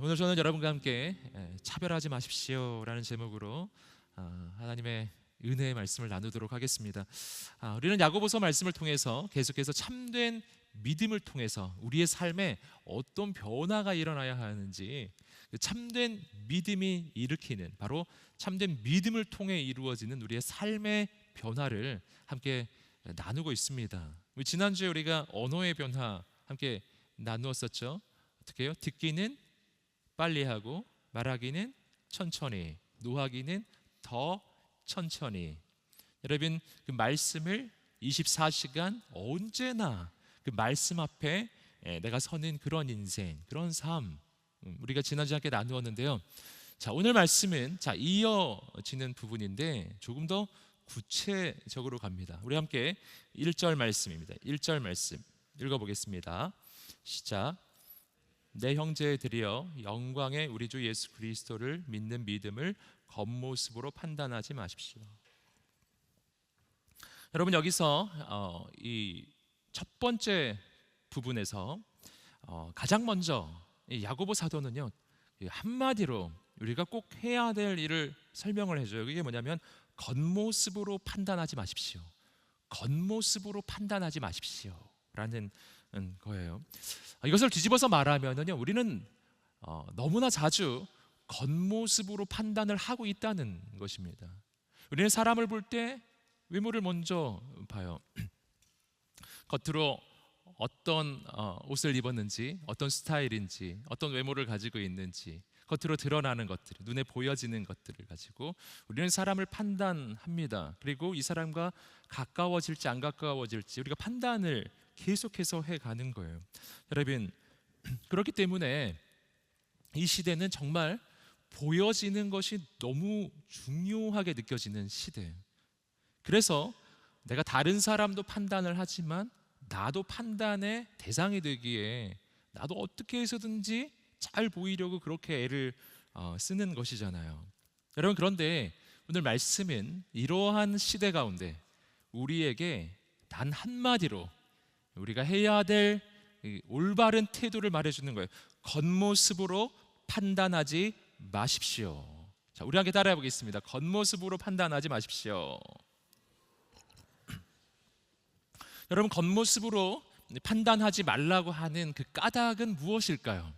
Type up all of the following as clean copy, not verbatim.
오늘 저는 여러분과 함께 차별하지 마십시오라는 제목으로 하나님의 은혜의 말씀을 나누도록 하겠습니다. 우리는 야고보서 말씀을 통해서 계속해서 참된 믿음을 통해서 우리의 삶에 어떤 변화가 일어나야 하는지, 참된 믿음이 일으키는, 바로 참된 믿음을 통해 이루어지는 우리의 삶의 변화를 함께 나누고 있습니다. 지난주에 우리가 언어의 변화 함께 나누었었죠. 어떻게 해요? 듣기는 빨리 하고 말하기는 천천히, 노하기는 더 천천히. 여러분, 그 말씀을 24시간 언제나 그 말씀 앞에 내가 서는 그런 인생, 그런 삶, 우리가 지난주에 함께 나누었는데요. 자, 오늘 말씀은 이어지는 부분인데 조금 더 구체적으로 갑니다. 우리 함께 1절 말씀입니다. 1절 말씀 읽어보겠습니다. 시작. 내 형제들이여, 영광의 우리 주 예수 그리스도를 믿는 믿음을 겉모습으로 판단하지 마십시오. 여러분, 여기서 이 첫 번째 부분에서 가장 먼저 이 야고보 사도는요, 한마디로 우리가 꼭 해야 될 일을 설명을 해줘요. 그게 뭐냐면 겉모습으로 판단하지 마십시오. 겉모습으로 판단하지 마십시오 라는 거예요. 이것을 뒤집어서 말하면요, 우리는 너무나 자주 겉모습으로 판단을 하고 있다는 것입니다. 우리는 사람을 볼 때 외모를 먼저 봐요. 겉으로 어떤 옷을 입었는지, 어떤 스타일인지, 어떤 외모를 가지고 있는지, 겉으로 드러나는 것들, 눈에 보여지는 것들을 가지고 우리는 사람을 판단합니다. 그리고 이 사람과 가까워질지 안 가까워질지 우리가 판단을 계속해서 해가는 거예요. 여러분, 그렇기 때문에 이 시대는 정말 보여지는 것이 너무 중요하게 느껴지는 시대예요. 그래서 내가 다른 사람도 판단을 하지만 나도 판단의 대상이 되기에 나도 어떻게 해서든지 잘 보이려고 그렇게 애를 쓰는 것이잖아요. 여러분, 그런데 오늘 말씀은 이러한 시대 가운데 우리에게 단 한마디로 우리가 해야 될 올바른 태도를 말해주는 거예요. 겉모습으로 판단하지 마십시오. 자, 우리 함께 따라해 보겠습니다. 겉모습으로 판단하지 마십시오. 여러분, 겉모습으로 판단하지 말라고 하는 그 까닭은 무엇일까요?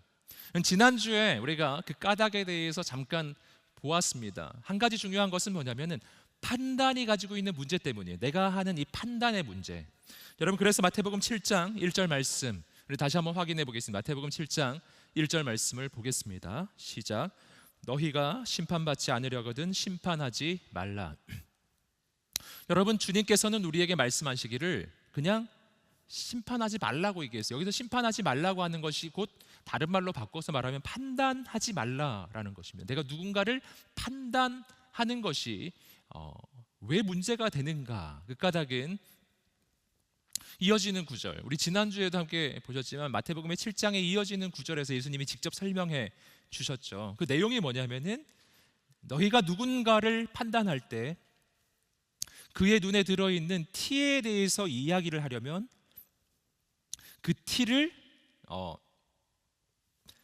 지난주에 우리가 그 까닭에 대해서 잠깐 보았습니다. 한 가지 중요한 것은 뭐냐면은 판단이 가지고 있는 문제 때문이에요. 내가 하는 이 판단의 문제. 여러분, 그래서 마태복음 7장 1절 말씀 우리 다시 한번 확인해 보겠습니다. 마태복음 7장 1절 말씀을 보겠습니다. 시작. 너희가 심판받지 않으려거든 심판하지 말라. 여러분, 주님께서는 우리에게 말씀하시기를 그냥 심판하지 말라고 얘기했어요. 여기서 심판하지 말라고 하는 것이 곧 다른 말로 바꿔서 말하면 판단하지 말라라는 것입니다. 내가 누군가를 판단하는 것이 왜 문제가 되는가? 그 까닭은 이어지는 구절, 우리 지난주에도 함께 보셨지만 마태복음의 7장에 이어지는 구절에서 예수님이 직접 설명해 주셨죠. 그 내용이 뭐냐면은 너희가 누군가를 판단할 때 그의 눈에 들어있는 티에 대해서 이야기를 하려면 그 티를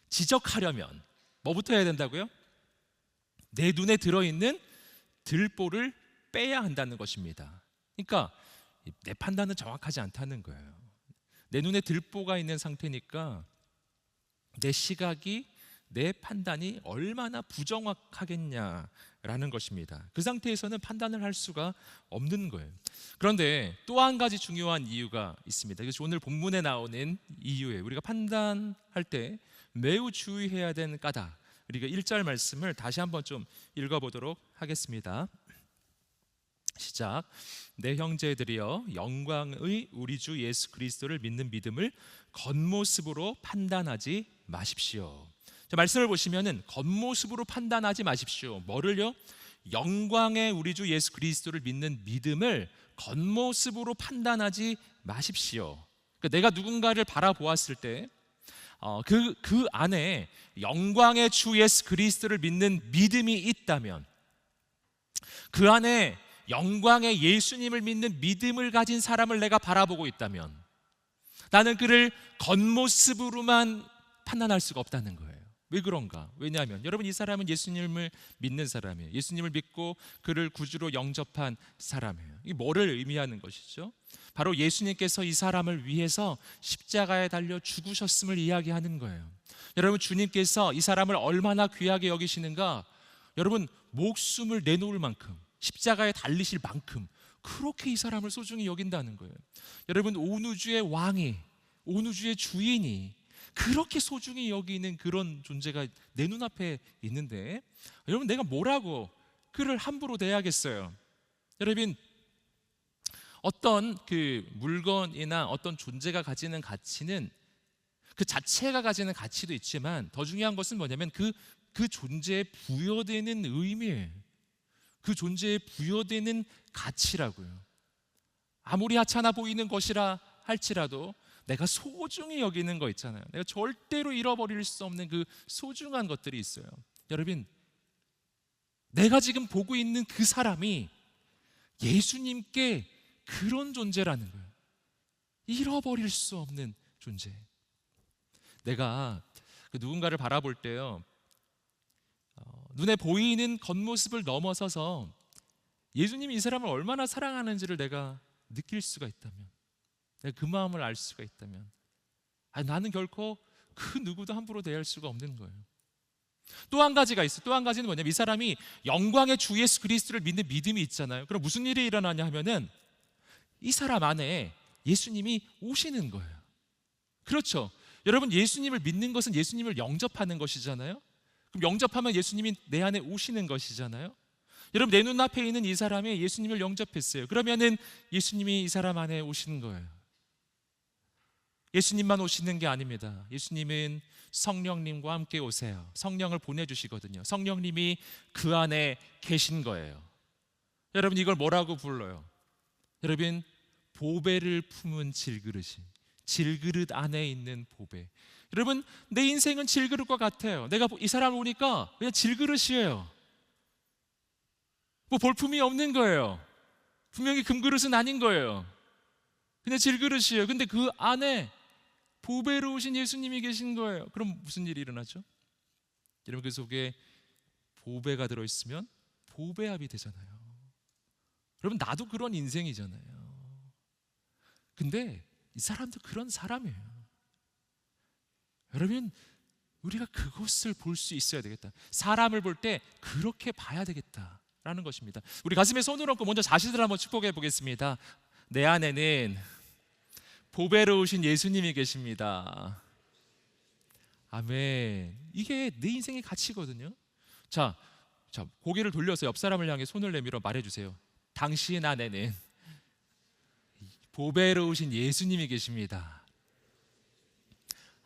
지적하려면 뭐부터 해야 된다고요? 내 눈에 들어있는 들보를 빼야 한다는 것입니다. 그러니까 내 판단은 정확하지 않다는 거예요. 내 눈에 들보가 있는 상태니까 내 시각이, 내 판단이 얼마나 부정확하겠냐라는 것입니다. 그 상태에서는 판단을 할 수가 없는 거예요. 그런데 또 한 가지 중요한 이유가 있습니다. 이것이 오늘 본문에 나오는 이유예요. 우리가 판단할 때 매우 주의해야 되는 까닭, 우리가 1절 말씀을 다시 한번 좀 읽어보도록 하겠습니다. 시작. 내 형제들이여, 영광의 우리 주 예수 그리스도를 믿는 믿음을 겉모습으로 판단하지 마십시오. 자, 말씀을 보시면은 겉모습으로 판단하지 마십시오. 뭐를요? 영광의 우리 주 예수 그리스도를 믿는 믿음을 겉모습으로 판단하지 마십시오. 그러니까 내가 누군가를 바라보았을 때 그 안에 영광의 주 예수 그리스도를 믿는 믿음이 있다면, 그 안에 영광의 예수님을 믿는 믿음을 가진 사람을 내가 바라보고 있다면 나는 그를 겉모습으로만 판단할 수가 없다는 거예요. 왜 그런가? 왜냐하면 여러분, 이 사람은 예수님을 믿는 사람이에요. 예수님을 믿고 그를 구주로 영접한 사람이에요. 이게 뭐를 의미하는 것이죠? 바로 예수님께서 이 사람을 위해서 십자가에 달려 죽으셨음을 이야기하는 거예요. 여러분, 주님께서 이 사람을 얼마나 귀하게 여기시는가? 여러분, 목숨을 내놓을 만큼, 십자가에 달리실 만큼 그렇게 이 사람을 소중히 여긴다는 거예요. 여러분, 온 우주의 왕이, 온 우주의 주인이 그렇게 소중히 여기는 그런 존재가 내 눈앞에 있는데, 여러분, 내가 뭐라고 그를 함부로 대하겠어요? 여러분, 어떤 그 물건이나 어떤 존재가 가지는 가치는 그 자체가 가지는 가치도 있지만, 더 중요한 것은 뭐냐면 그 존재에 부여되는 의미예요. 그 존재에 부여되는 가치라고요. 아무리 하찮아 보이는 것이라 할지라도 내가 소중히 여기는 거 있잖아요. 내가 절대로 잃어버릴 수 없는 그 소중한 것들이 있어요. 여러분, 내가 지금 보고 있는 그 사람이 예수님께 그런 존재라는 거예요. 잃어버릴 수 없는 존재. 내가 누군가를 바라볼 때요, 눈에 보이는 겉모습을 넘어서서 예수님이 이 사람을 얼마나 사랑하는지를 내가 느낄 수가 있다면, 내가 그 마음을 알 수가 있다면, 나는 결코 그 누구도 함부로 대할 수가 없는 거예요. 또 한 가지가 있어요. 또 한 가지는 뭐냐면, 이 사람이 영광의 주 예수 그리스도를 믿는 믿음이 있잖아요. 그럼 무슨 일이 일어나냐 하면은 이 사람 안에 예수님이 오시는 거예요. 그렇죠. 여러분, 예수님을 믿는 것은 예수님을 영접하는 것이잖아요. 그럼 영접하면 예수님이 내 안에 오시는 것이잖아요. 여러분, 내 눈앞에 있는 이 사람이 예수님을 영접했어요. 그러면은 예수님이 이 사람 안에 오시는 거예요. 예수님만 오시는 게 아닙니다. 예수님은 성령님과 함께 오세요. 성령을 보내주시거든요. 성령님이 그 안에 계신 거예요. 여러분, 이걸 뭐라고 불러요? 여러분, 보배를 품은 질그릇이, 질그릇 안에 있는 보배. 여러분, 내 인생은 질그릇과 같아요. 내가 이 사람을 보니까 그냥 질그릇이에요. 뭐 볼품이 없는 거예요. 분명히 금그릇은 아닌 거예요. 그냥 질그릇이에요. 근데 그 안에 보배로 오신 예수님이 계신 거예요. 그럼 무슨 일이 일어나죠? 여러분, 그 속에 보배가 들어있으면 보배합이 되잖아요. 여러분, 나도 그런 인생이잖아요. 근데 이 사람도 그런 사람이에요. 여러분, 우리가 그것을 볼 수 있어야 되겠다. 사람을 볼 때 그렇게 봐야 되겠다라는 것입니다. 우리 가슴에 손을 얹고 먼저 자신을 한번 축복해 보겠습니다. 내 안에는 보배로우신 예수님이 계십니다. 아멘. 이게 내 인생의 가치거든요. 자, 고개를 돌려서 옆 사람을 향해 손을 내밀어 말해주세요. 당신 안에는 보배로우신 예수님이 계십니다.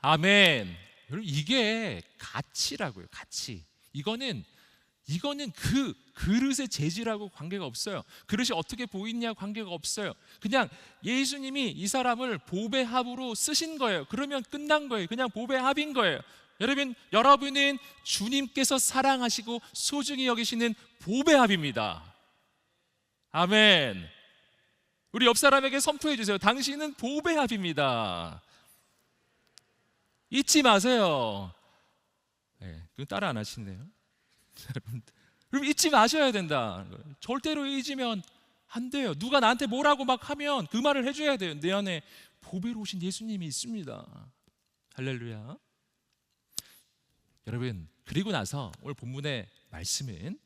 아멘. 여러분, 이게 가치라고요. 가치. 이거는 그 그릇의 재질하고 관계가 없어요. 그릇이 어떻게 보이냐 관계가 없어요. 그냥 예수님이 이 사람을 보배합으로 쓰신 거예요. 그러면 끝난 거예요. 그냥 보배합인 거예요. 여러분은 주님께서 사랑하시고 소중히 여기시는 보배합입니다. 아멘. 우리 옆 사람에게 선포해 주세요. 당신은 보배합입니다. 잊지 마세요. 네, 그건 따라 안 하시네요. 여러분, 잊지 마셔야 된다. 절대로 잊으면 안 돼요. 누가 나한테 뭐라고 막 하면 그 말을 해줘야 돼요. 내 안에 보배로우신 예수님이 있습니다. 할렐루야. 여러분, 그리고 나서 오늘 본문의 말씀은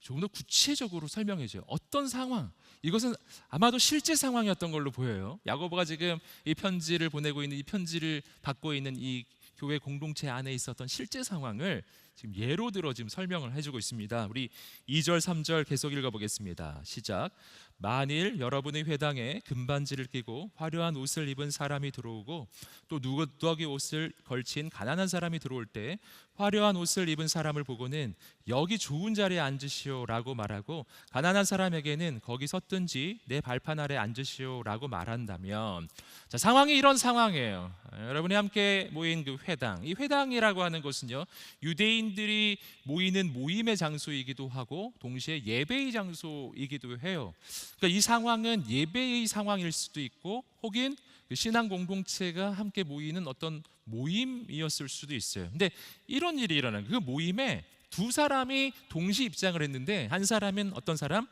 조금 더 구체적으로 설명해 줘요. 어떤 상황, 이것은 아마도 실제 상황이었던 걸로 보여요. 야고보가 지금 이 편지를 보내고 있는, 이 편지를 받고 있는 이 교회 공동체 안에 있었던 실제 상황을 지금 예로 들어 지금 설명을 해주고 있습니다. 우리 2절 3절 계속 읽어보겠습니다. 시작. 만일 여러분의 회당에 금반지를 끼고 화려한 옷을 입은 사람이 들어오고 또 누더기 옷을 걸친 가난한 사람이 들어올 때 화려한 옷을 입은 사람을 보고는 여기 좋은 자리에 앉으시오라고 말하고 가난한 사람에게는 거기 섰든지 내 발판 아래 앉으시오라고 말한다면, 자, 상황이 이런 상황이에요. 여러분이 함께 모인 그 회당, 이 회당이라고 하는 것은요, 유대인들이 모이는 모임의 장소이기도 하고 동시에 예배의 장소이기도 해요. 그러니까 이 상황은 예배의 상황일 수도 있고 혹은 그 신앙 공동체가 함께 모이는 어떤 모임이었을 수도 있어요. 근데 이런 일이 일어나는 그 모임에 두 사람이 동시 입장을 했는데, 한 사람은 어떤 사람?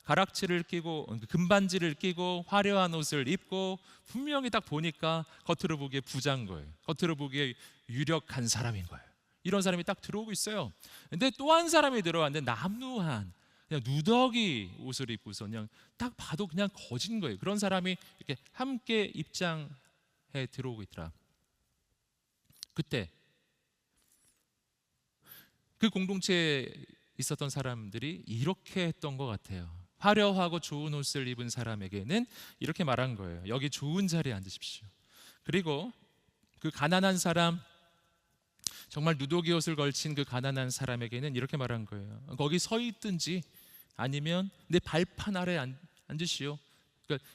가락지를 끼고 금반지를 끼고 화려한 옷을 입고 분명히 딱 보니까 겉으로 보기에 부자인 거예요. 겉으로 보기에 유력한 사람인 거예요. 이런 사람이 딱 들어오고 있어요. 근데 또 한 사람이 들어왔는데 남루한 그냥 누더기 옷을 입고서 그냥 딱 봐도 그냥 거진 거예요. 그런 사람이 이렇게 함께 입장해 들어오고 있더라. 그때 그 공동체에 있었던 사람들이 이렇게 했던 것 같아요. 화려하고 좋은 옷을 입은 사람에게는 이렇게 말한 거예요. 여기 좋은 자리에 앉으십시오. 그리고 그 가난한 사람, 정말 누더기 옷을 걸친 그 가난한 사람에게는 이렇게 말한 거예요. 거기 서 있든지 아니면 내 발판 아래 앉으시오. 그러니까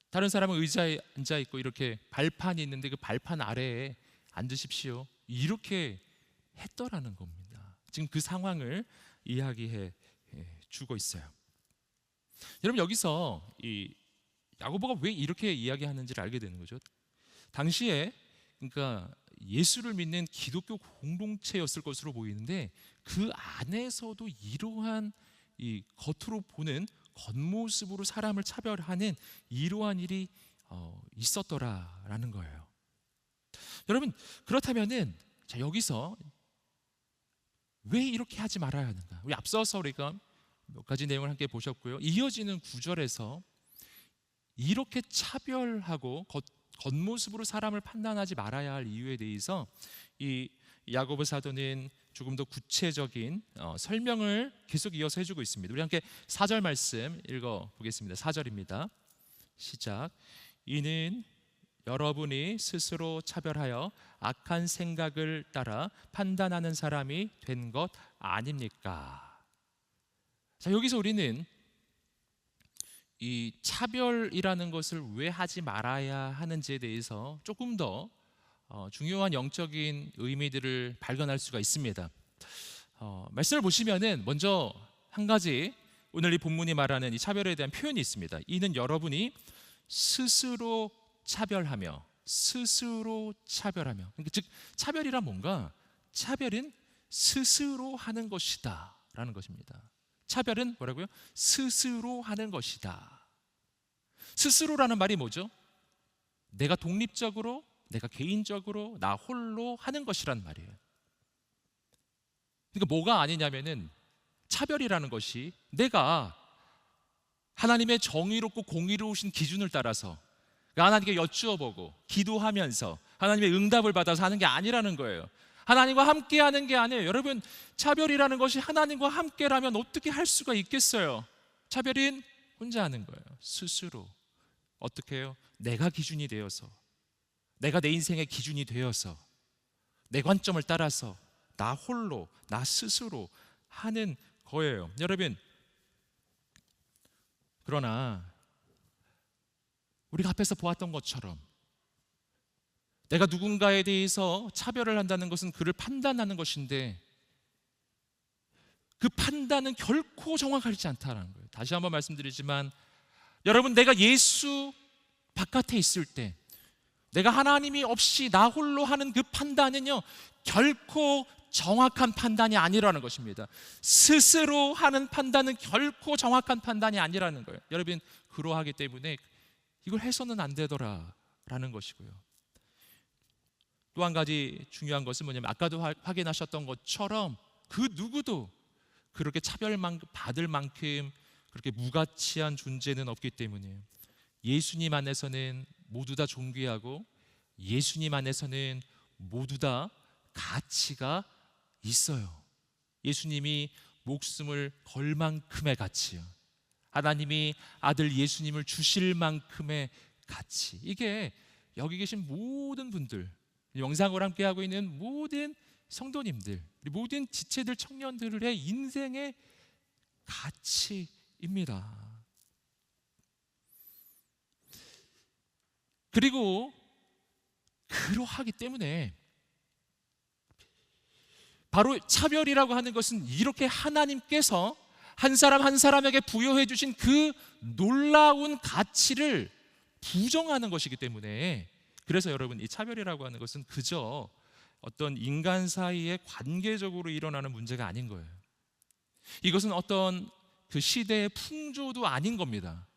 다른 사람은 의자에 앉아 있고 이렇게 발판이 있는데 그 발판 아래에 앉으십시오. 이렇게 했더라는 겁니다. 지금 그 상황을 이야기해 주고 있어요. 여러분, 여기서 이 야고보가 왜 이렇게 이야기하는지를 알게 되는 거죠. 당시에 그러니까 예수를 믿는 기독교 공동체였을 것으로 보이는데, 그 안에서도 이러한 이 겉으로 보는 겉모습으로 사람을 차별하는 이러한 일이 있었더라라는 거예요. 여러분, 그렇다면은 자, 여기서 왜 이렇게 하지 말아야 하는가? 우리 앞서서 우리가 몇 가지 내용을 함께 보셨고요. 이어지는 구절에서 이렇게 차별하고 겉모습으로 사람을 판단하지 말아야 할 이유에 대해서 이 야고보 사도는 조금 더 구체적인 설명을 계속 이어서 해주고 있습니다. 우리 함께 4절 말씀 읽어보겠습니다. 4절입니다. 시작. 이는 여러분이 스스로 차별하여 악한 생각을 따라 판단하는 사람이 된 것 아닙니까? 자, 여기서 우리는 이 차별이라는 것을 왜 하지 말아야 하는지에 대해서 조금 더 중요한 영적인 의미들을 발견할 수가 있습니다. 말씀을 보시면은 먼저 한 가지 오늘 이 본문이 말하는 이 차별에 대한 표현이 있습니다. 이는 여러분이 스스로 차별하며 그러니까 즉 차별이란 뭔가? 차별은 스스로 하는 것이다 라는 것입니다. 차별은 뭐라고요? 스스로 하는 것이다. 스스로라는 말이 뭐죠? 내가 독립적으로, 내가 개인적으로, 나 홀로 하는 것이란 말이에요. 그러니까 뭐가 아니냐면은 차별이라는 것이 내가 하나님의 정의롭고 공의로우신 기준을 따라서 하나님께 여쭈어보고 기도하면서 하나님의 응답을 받아서 하는 게 아니라는 거예요. 하나님과 함께 하는 게 아니에요. 여러분, 차별이라는 것이 하나님과 함께라면 어떻게 할 수가 있겠어요? 차별은 혼자 하는 거예요. 스스로. 어떻게 해요? 내가 기준이 되어서, 내가 내 인생의 기준이 되어서, 내 관점을 따라서 나 홀로, 나 스스로 하는 거예요. 여러분, 그러나 우리가 앞에서 보았던 것처럼 내가 누군가에 대해서 차별을 한다는 것은 그를 판단하는 것인데, 그 판단은 결코 정확하지 않다는 거예요. 다시 한번 말씀드리지만, 여러분, 내가 예수 바깥에 있을 때, 내가 하나님이 없이 나 홀로 하는 그 판단은요, 결코 정확한 판단이 아니라는 것입니다. 스스로 하는 판단은 결코 정확한 판단이 아니라는 거예요. 여러분, 그러하기 때문에 이걸 해서는 안 되더라라는 것이고요. 또 한 가지 중요한 것은 뭐냐면, 아까도 확인하셨던 것처럼 그 누구도 그렇게 차별받을 만큼 그렇게 무가치한 존재는 없기 때문이에요. 예수님 안에서는 모두 다 존귀하고, 예수님 안에서는 모두 다 가치가 있어요. 예수님이 목숨을 걸 만큼의 가치요, 하나님이 아들 예수님을 주실 만큼의 가치, 이게 여기 계신 모든 분들, 영상을 함께 하고 있는 모든 성도님들, 모든 지체들, 청년들의 인생의 가치입니다. 그리고 그러하기 때문에 바로 차별이라고 하는 것은 이렇게 하나님께서 한 사람 한 사람에게 부여해 주신 그 놀라운 가치를 부정하는 것이기 때문에, 그래서 여러분, 이 차별이라고 하는 것은 그저 어떤 인간 사이에 관계적으로 일어나는 문제가 아닌 거예요. 이것은 어떤 그 시대의 풍조도 아닌 겁니다.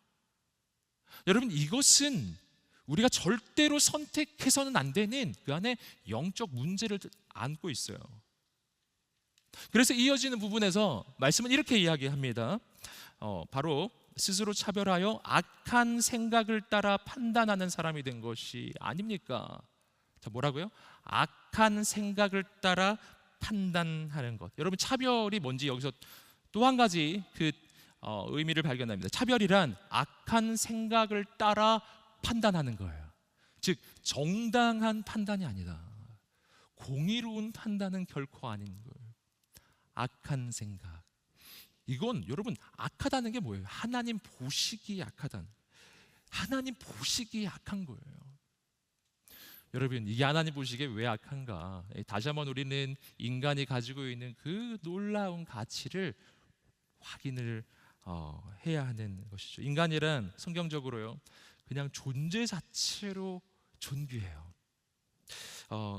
여러분, 이것은 우리가 절대로 선택해서는 안 되는 그 안에 영적 문제를 안고 있어요. 그래서 이어지는 부분에서 말씀은 이렇게 이야기합니다. 바로 스스로 차별하여 악한 생각을 따라 판단하는 사람이 된 것이 아닙니까? 자, 뭐라고요? 악한 생각을 따라 판단하는 것. 여러분, 차별이 뭔지 여기서 또 한 가지 의미를 발견합니다. 차별이란 악한 생각을 따라 판단하는 거예요. 즉, 정당한 판단이 아니다. 공의로운 판단은 결코 아닌 거예요. 악한 생각. 이건 여러분, 악하다는 게 뭐예요? 하나님 보시기에 악하다는, 하나님 보시기에 악한 거예요. 여러분, 이게 하나님 보시기에 왜 악한가? 다시 한번 우리는 인간이 가지고 있는 그 놀라운 가치를 확인을 해야 하는 것이죠. 인간이란 성경적으로요, 그냥 존재 자체로 존귀해요.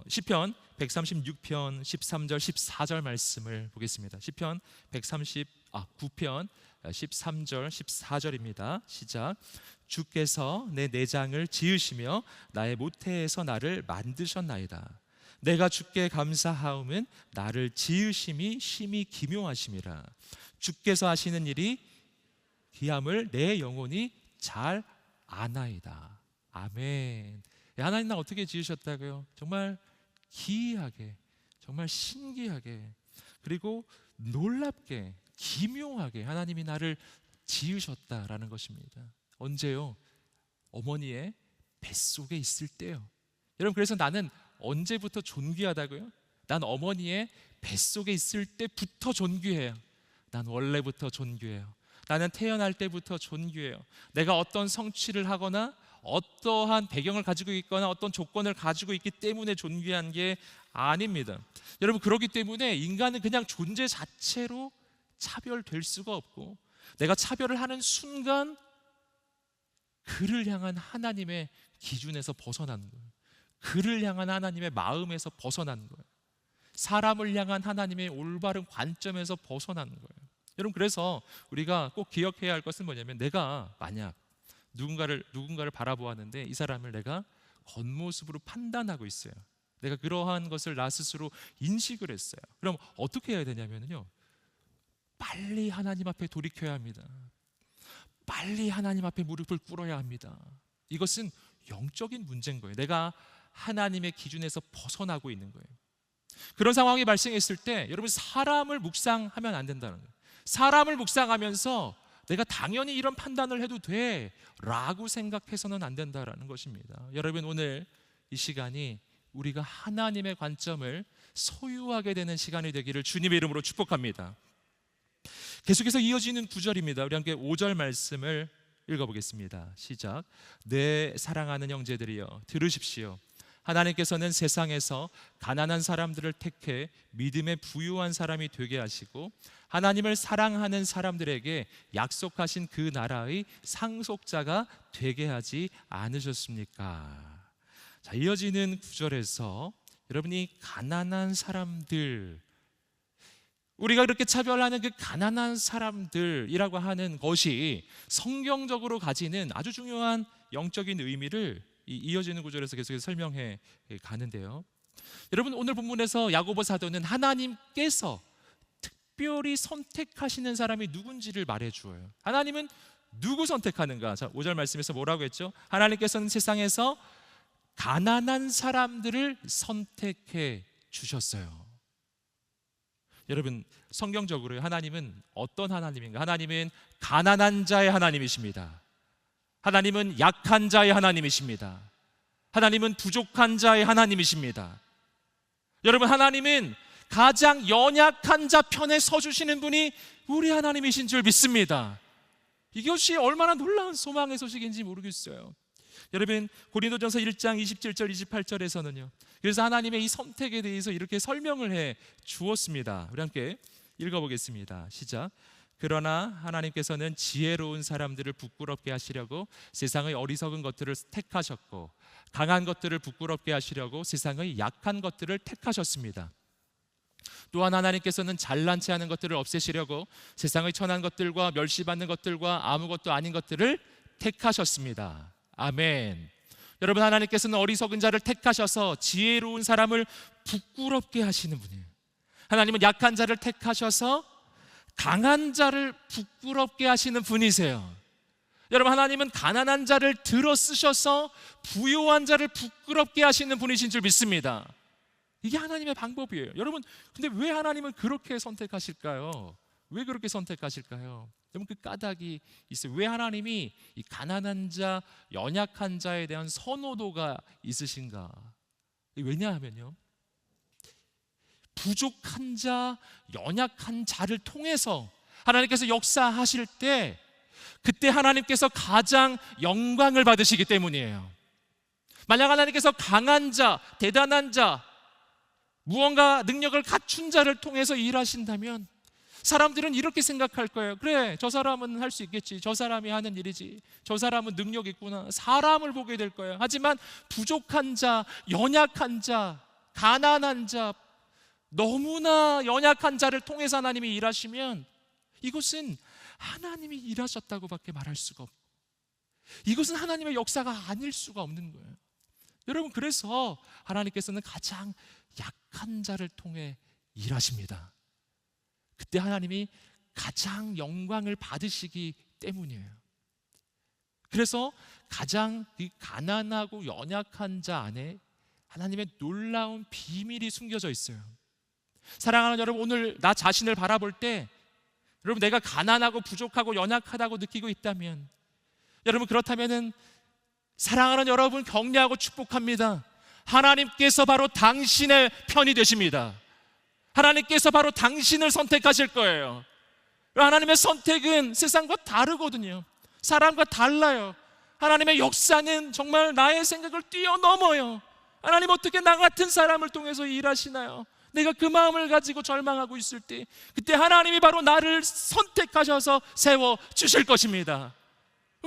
시편 136편 13절 14절 말씀을 보겠습니다. 시편 9편 13절 14절입니다. 시작. 주께서 내 내장을 지으시며 나의 모태에서 나를 만드셨나이다. 내가 주께 감사하음은 나를 지으심이 심히 기묘하심이라. 주께서 하시는 일이 기함을 내 영혼이 잘 아나이다. 아멘. 하나님, 나 어떻게 지으셨다고요? 정말 기이하게, 정말 신기하게, 그리고 놀랍게, 기묘하게 하나님이 나를 지으셨다라는 것입니다. 언제요? 어머니의 뱃속에 있을 때요. 여러분, 그래서 나는 언제부터 존귀하다고요? 난 어머니의 뱃속에 있을 때부터 존귀해요. 난 원래부터 존귀해요. 나는 태어날 때부터 존귀해요. 내가 어떤 성취를 하거나 어떠한 배경을 가지고 있거나 어떤 조건을 가지고 있기 때문에 존귀한 게 아닙니다. 여러분, 그렇기 때문에 인간은 그냥 존재 자체로 차별될 수가 없고, 내가 차별을 하는 순간 그를 향한 하나님의 기준에서 벗어나는 거예요. 그를 향한 하나님의 마음에서 벗어나는 거예요. 사람을 향한 하나님의 올바른 관점에서 벗어나는 거예요. 여러분, 그래서 우리가 꼭 기억해야 할 것은 뭐냐면, 내가 만약 누군가를 바라보았는데 이 사람을 내가 겉모습으로 판단하고 있어요. 내가 그러한 것을 나 스스로 인식을 했어요. 그럼 어떻게 해야 되냐면요, 빨리 하나님 앞에 돌이켜야 합니다. 빨리 하나님 앞에 무릎을 꿇어야 합니다. 이것은 영적인 문제인 거예요. 내가 하나님의 기준에서 벗어나고 있는 거예요. 그런 상황이 발생했을 때 여러분, 사람을 묵상하면 안 된다는 거예요. 사람을 묵상하면서 내가 당연히 이런 판단을 해도 돼 라고 생각해서는 안 된다라는 것입니다. 여러분, 오늘 이 시간이 우리가 하나님의 관점을 소유하게 되는 시간이 되기를 주님의 이름으로 축복합니다. 계속해서 이어지는 9절입니다. 우리 함께 5절 말씀을 읽어보겠습니다. 시작. 내 사랑하는 형제들이여, 들으십시오. 하나님께서는 세상에서 가난한 사람들을 택해 믿음에 부유한 사람이 되게 하시고, 하나님을 사랑하는 사람들에게 약속하신 그 나라의 상속자가 되게 하지 않으셨습니까? 자, 이어지는 9절에서 여러분이 가난한 사람들, 우리가 그렇게 차별하는 그 가난한 사람들이라고 하는 것이 성경적으로 가지는 아주 중요한 영적인 의미를 이어지는 구절에서 계속해서 설명해 가는데요. 여러분, 오늘 본문에서 야고보 사도는 하나님께서 특별히 선택하시는 사람이 누군지를 말해 주어요. 하나님은 누구 선택하는가? 자, 5절 말씀에서 뭐라고 했죠? 하나님께서는 세상에서 가난한 사람들을 선택해 주셨어요. 여러분, 성경적으로 하나님은 어떤 하나님인가? 하나님은 가난한 자의 하나님이십니다. 하나님은 약한 자의 하나님이십니다. 하나님은 부족한 자의 하나님이십니다. 여러분, 하나님은 가장 연약한 자 편에 서주시는 분이 우리 하나님이신 줄 믿습니다. 이것이 얼마나 놀라운 소망의 소식인지 모르겠어요. 여러분, 고린도전서 1장 27절 28절에서는요, 그래서 하나님의 이 선택에 대해서 이렇게 설명을 해 주었습니다. 우리 함께 읽어보겠습니다. 시작. 그러나 하나님께서는 지혜로운 사람들을 부끄럽게 하시려고 세상의 어리석은 것들을 택하셨고, 강한 것들을 부끄럽게 하시려고 세상의 약한 것들을 택하셨습니다. 또한 하나님께서는 잘난 체 하는 것들을 없애시려고 세상의 천한 것들과 멸시받는 것들과 아무것도 아닌 것들을 택하셨습니다. 아멘. 여러분, 하나님께서는 어리석은 자를 택하셔서 지혜로운 사람을 부끄럽게 하시는 분이에요. 하나님은 약한 자를 택하셔서 강한 자를 부끄럽게 하시는 분이세요. 여러분, 하나님은 가난한 자를 들어 쓰셔서 부유한 자를 부끄럽게 하시는 분이신 줄 믿습니다. 이게 하나님의 방법이에요. 여러분, 근데 왜 하나님은 그렇게 선택하실까요? 왜 그렇게 선택하실까요? 여러분, 그 까닭이 있어요. 왜 하나님이 이 가난한 자, 연약한 자에 대한 선호도가 있으신가? 왜냐하면요, 부족한 자, 연약한 자를 통해서 하나님께서 역사하실 때, 그때 하나님께서 가장 영광을 받으시기 때문이에요. 만약 하나님께서 강한 자, 대단한 자, 무언가 능력을 갖춘 자를 통해서 일하신다면 사람들은 이렇게 생각할 거예요. 그래, 저 사람은 할 수 있겠지. 저 사람이 하는 일이지. 저 사람은 능력 있구나. 사람을 보게 될 거예요. 하지만 부족한 자, 연약한 자, 가난한 자, 너무나 연약한 자를 통해서 하나님이 일하시면 이것은 하나님이 일하셨다고밖에 말할 수가 없고, 이것은 하나님의 역사가 아닐 수가 없는 거예요. 여러분, 그래서 하나님께서는 가장 약한 자를 통해 일하십니다. 그때 하나님이 가장 영광을 받으시기 때문이에요. 그래서 가장 이 가난하고 연약한 자 안에 하나님의 놀라운 비밀이 숨겨져 있어요. 사랑하는 여러분, 오늘 나 자신을 바라볼 때 여러분, 내가 가난하고 부족하고 연약하다고 느끼고 있다면, 여러분, 그렇다면은 사랑하는 여러분, 격려하고 축복합니다. 하나님께서 바로 당신의 편이 되십니다. 하나님께서 바로 당신을 선택하실 거예요. 하나님의 선택은 세상과 다르거든요. 사람과 달라요. 하나님의 역사는 정말 나의 생각을 뛰어넘어요. 하나님, 어떻게 나 같은 사람을 통해서 일하시나요? 내가 그 마음을 가지고 절망하고 있을 때, 그때 하나님이 바로 나를 선택하셔서 세워주실 것입니다.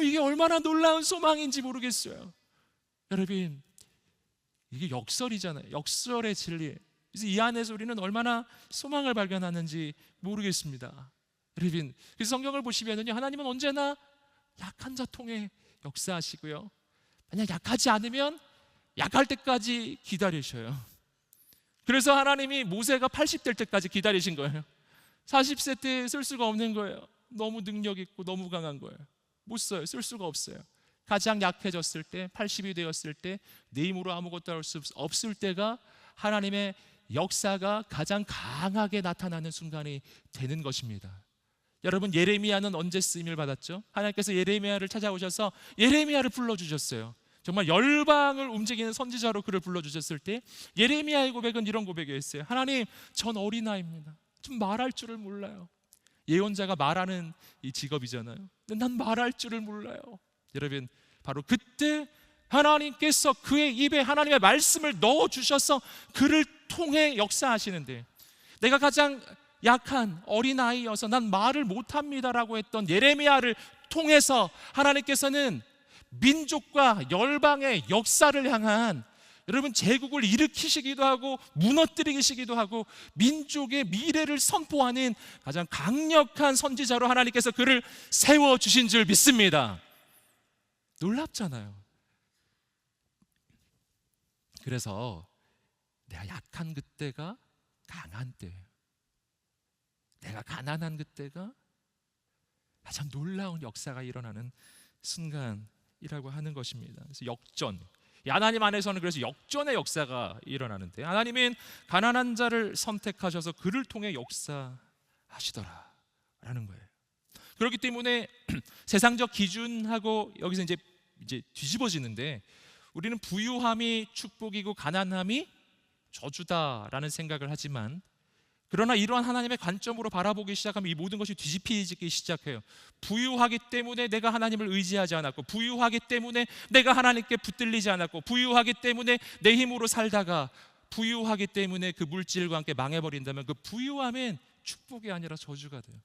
이게 얼마나 놀라운 소망인지 모르겠어요. 여러분, 이게 역설이잖아요. 역설의 진리. 그래서 이 안에서 우리는 얼마나 소망을 발견하는지 모르겠습니다. 여러분, 그래서 성경을 보시면요, 하나님은 언제나 약한 자 통해 역사하시고요, 만약 약하지 않으면 약할 때까지 기다리셔요. 그래서 하나님이 모세가 80될 때까지 기다리신 거예요. 40세 때 쓸 수가 없는 거예요. 너무 능력 있고 너무 강한 거예요. 못 써요. 쓸 수가 없어요. 가장 약해졌을 때, 80이 되었을 때, 내 힘으로 아무것도 할 수 없을 때가 하나님의 역사가 가장 강하게 나타나는 순간이 되는 것입니다. 여러분, 예레미야는 언제 쓰임을 받았죠? 하나님께서 예레미야를 찾아오셔서 예레미야를 불러주셨어요. 정말 열방을 움직이는 선지자로 그를 불러주셨을 때 예레미야의 고백은 이런 고백이었어요. 하나님, 전 어린아이입니다. 전 말할 줄을 몰라요. 예언자가 말하는 이 직업이잖아요. 근데 난 말할 줄을 몰라요. 여러분, 바로 그때 하나님께서 그의 입에 하나님의 말씀을 넣어주셔서 그를 통해 역사하시는데, 내가 가장 약한 어린아이여서 난 말을 못합니다라고 했던 예레미야를 통해서 하나님께서는 민족과 열방의 역사를 향한, 여러분, 제국을 일으키시기도 하고 무너뜨리시기도 하고 민족의 미래를 선포하는 가장 강력한 선지자로 하나님께서 그를 세워주신 줄 믿습니다. 놀랍잖아요. 그래서 내가 약한 그때가 강한 때예요. 내가 가난한 그때가 가장 놀라운 역사가 일어나는 순간이라고 하는 것입니다. 그래서 역전, 하나님 안에서는 그래서 역전의 역사가 일어나는데, 하나님은 가난한 자를 선택하셔서 그를 통해 역사하시더라 라는 거예요. 그렇기 때문에 세상적 기준하고 여기서 이제 뒤집어지는데, 우리는 부유함이 축복이고 가난함이 저주다라는 생각을 하지만, 그러나 이러한 하나님의 관점으로 바라보기 시작하면 이 모든 것이 뒤집히기 시작해요. 부유하기 때문에 내가 하나님을 의지하지 않았고, 부유하기 때문에 내가 하나님께 붙들리지 않았고, 부유하기 때문에 내 힘으로 살다가, 부유하기 때문에 그 물질과 함께 망해버린다면 그 부유함은 축복이 아니라 저주가 돼요.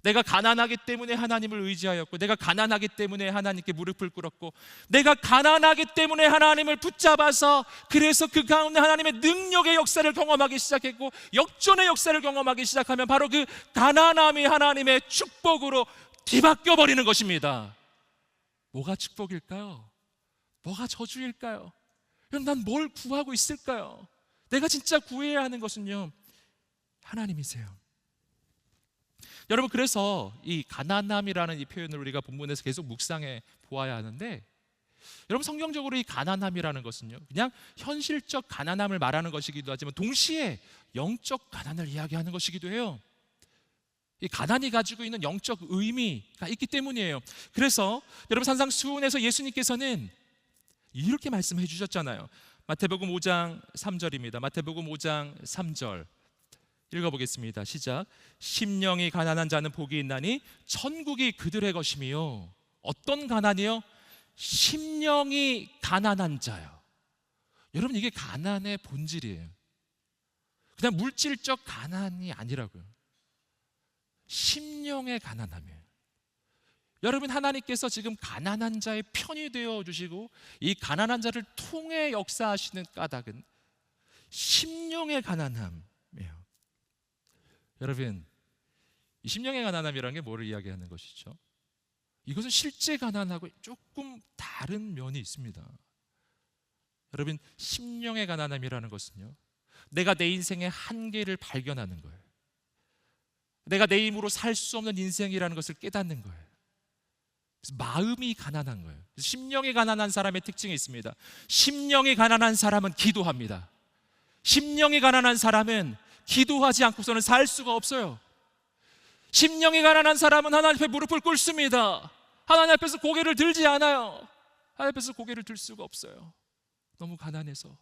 내가 가난하기 때문에 하나님을 의지하였고, 내가 가난하기 때문에 하나님께 무릎을 꿇었고, 내가 가난하기 때문에 하나님을 붙잡아서, 그래서 그 가운데 하나님의 능력의 역사를 경험하기 시작했고, 역전의 역사를 경험하기 시작하면 바로 그 가난함이 하나님의 축복으로 뒤바뀌어 버리는 것입니다. 뭐가 축복일까요? 뭐가 저주일까요? 그럼 난 뭘 구하고 있을까요? 내가 진짜 구해야 하는 것은요, 하나님이세요. 여러분, 그래서 이 가난함이라는 이 표현을 우리가 본문에서 계속 묵상해 보아야 하는데, 여러분, 성경적으로 이 가난함이라는 것은요, 그냥 현실적 가난함을 말하는 것이기도 하지만 동시에 영적 가난을 이야기하는 것이기도 해요. 이 가난이 가지고 있는 영적 의미가 있기 때문이에요. 그래서 여러분, 산상수훈에서 예수님께서는 이렇게 말씀해 주셨잖아요. 마태복음 5장 3절입니다. 마태복음 5장 3절 읽어보겠습니다. 시작. 심령이 가난한 자는 복이 있나니 천국이 그들의 것이며. 어떤 가난이요? 심령이 가난한 자요. 여러분, 이게 가난의 본질이에요. 그냥 물질적 가난이 아니라고요. 심령의 가난함이에요. 여러분, 하나님께서 지금 가난한 자의 편이 되어 주시고 이 가난한 자를 통해 역사하시는 까닭은 심령의 가난함이에요. 여러분, 이 심령의 가난함이라는 게 뭐를 이야기하는 것이죠? 이것은 실제 가난하고 조금 다른 면이 있습니다. 여러분, 심령의 가난함이라는 것은요, 내가 내 인생의 한계를 발견하는 거예요. 내가 내 힘으로 살 수 없는 인생이라는 것을 깨닫는 거예요. 그래서 마음이 가난한 거예요. 심령이 가난한 사람의 특징이 있습니다. 심령이 가난한 사람은 기도합니다. 심령이 가난한 사람은 기도하지 않고서는 살 수가 없어요. 심령이 가난한 사람은 하나님 앞에 무릎을 꿇습니다. 하나님 앞에서 고개를 들지 않아요. 하나님 앞에서 고개를 들 수가 없어요. 너무 가난해서.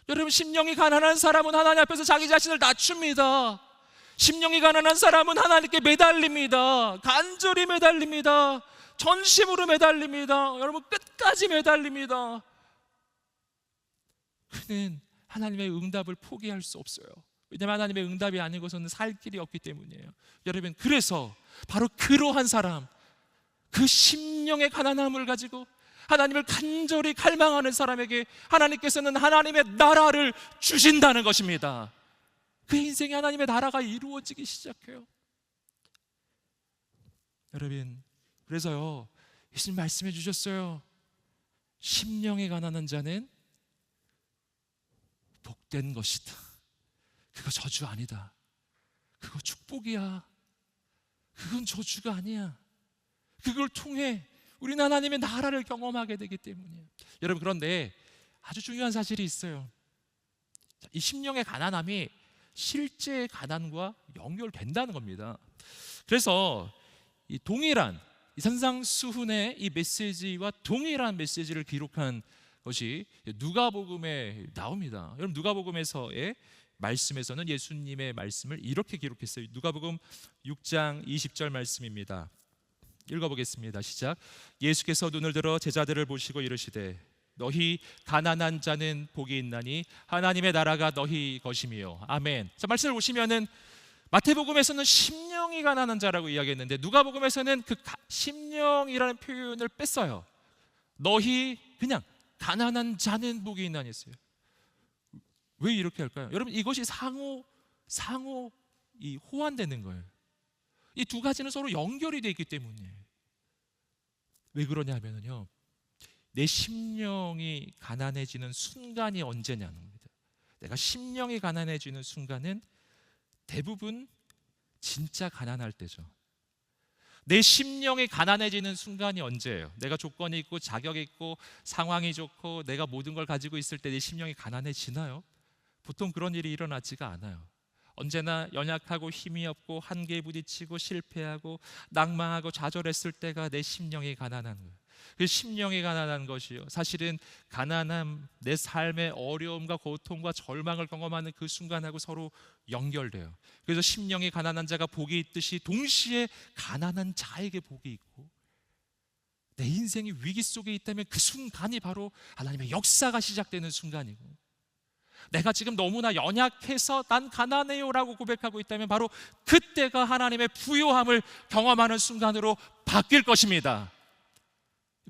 여러분, 심령이 가난한 사람은 하나님 앞에서 자기 자신을 낮춥니다. 심령이 가난한 사람은 하나님께 매달립니다. 간절히 매달립니다. 전심으로 매달립니다. 여러분, 끝까지 매달립니다. 그는 하나님의 응답을 포기할 수 없어요. 왜냐하면 하나님의 응답이 아니고서는 살 길이 없기 때문이에요. 여러분, 그래서 바로 그러한 사람, 그 심령의 가난함을 가지고 하나님을 간절히 갈망하는 사람에게 하나님께서는 하나님의 나라를 주신다는 것입니다. 그 인생에 하나님의 나라가 이루어지기 시작해요. 여러분, 그래서요, 예수님 말씀해 주셨어요. 심령이 가난한 자는 복된 것이다. 그거 저주 아니다. 그거 축복이야. 그건 저주가 아니야. 그걸 통해 우리는 하나님의 나라를 경험하게 되기 때문이에요. 여러분, 그런데 아주 중요한 사실이 있어요. 이 심령의 가난함이 실제 가난과 연결된다는 겁니다. 그래서 이 동일한 이 산상수훈의 이 메시지와 동일한 메시지를 기록한 것이 누가복음에 나옵니다. 여러분, 누가복음에서의 말씀에서는 예수님의 말씀을 이렇게 기록했어요. 누가복음 6장 20절 말씀입니다. 읽어보겠습니다. 시작. 예수께서 눈을 들어 제자들을 보시고 이르시되 너희 가난한 자는 복이 있나니 하나님의 나라가 너희 것이며. 아멘. 자, 말씀을 보시면은 마태복음에서는 심령이 가난한 자라고 이야기했는데 누가복음에서는 그 심령이라는 표현을 뺐어요. 너희 그냥 가난한 자는 복이 있나니 했어요. 왜 이렇게 할까요? 여러분, 이것이 상호 이 호환되는 거예요. 이 두 가지는 서로 연결이 되어 있기 때문이에요. 왜 그러냐면요, 내 심령이 가난해지는 순간이 언제냐는 겁니다. 내가 심령이 가난해지는 순간은 대부분 진짜 가난할 때죠. 내 심령이 가난해지는 순간이 언제예요? 내가 조건이 있고 자격이 있고 상황이 좋고 내가 모든 걸 가지고 있을 때 내 심령이 가난해지나요? 보통 그런 일이 일어나지가 않아요. 언제나 연약하고 힘이 없고 한계에 부딪히고 실패하고 낭망하고 좌절했을 때가 내 심령이 가난한 거예요. 그 심령이 가난한 것이요, 사실은 가난함, 내 삶의 어려움과 고통과 절망을 경험하는 그 순간하고 서로 연결돼요. 그래서 심령이 가난한 자가 복이 있듯이 동시에 가난한 자에게 복이 있고, 내 인생이 위기 속에 있다면 그 순간이 바로 하나님의 역사가 시작되는 순간이고, 내가 지금 너무나 연약해서 난 가난해요라고 고백하고 있다면 바로 그때가 하나님의 부요함을 경험하는 순간으로 바뀔 것입니다.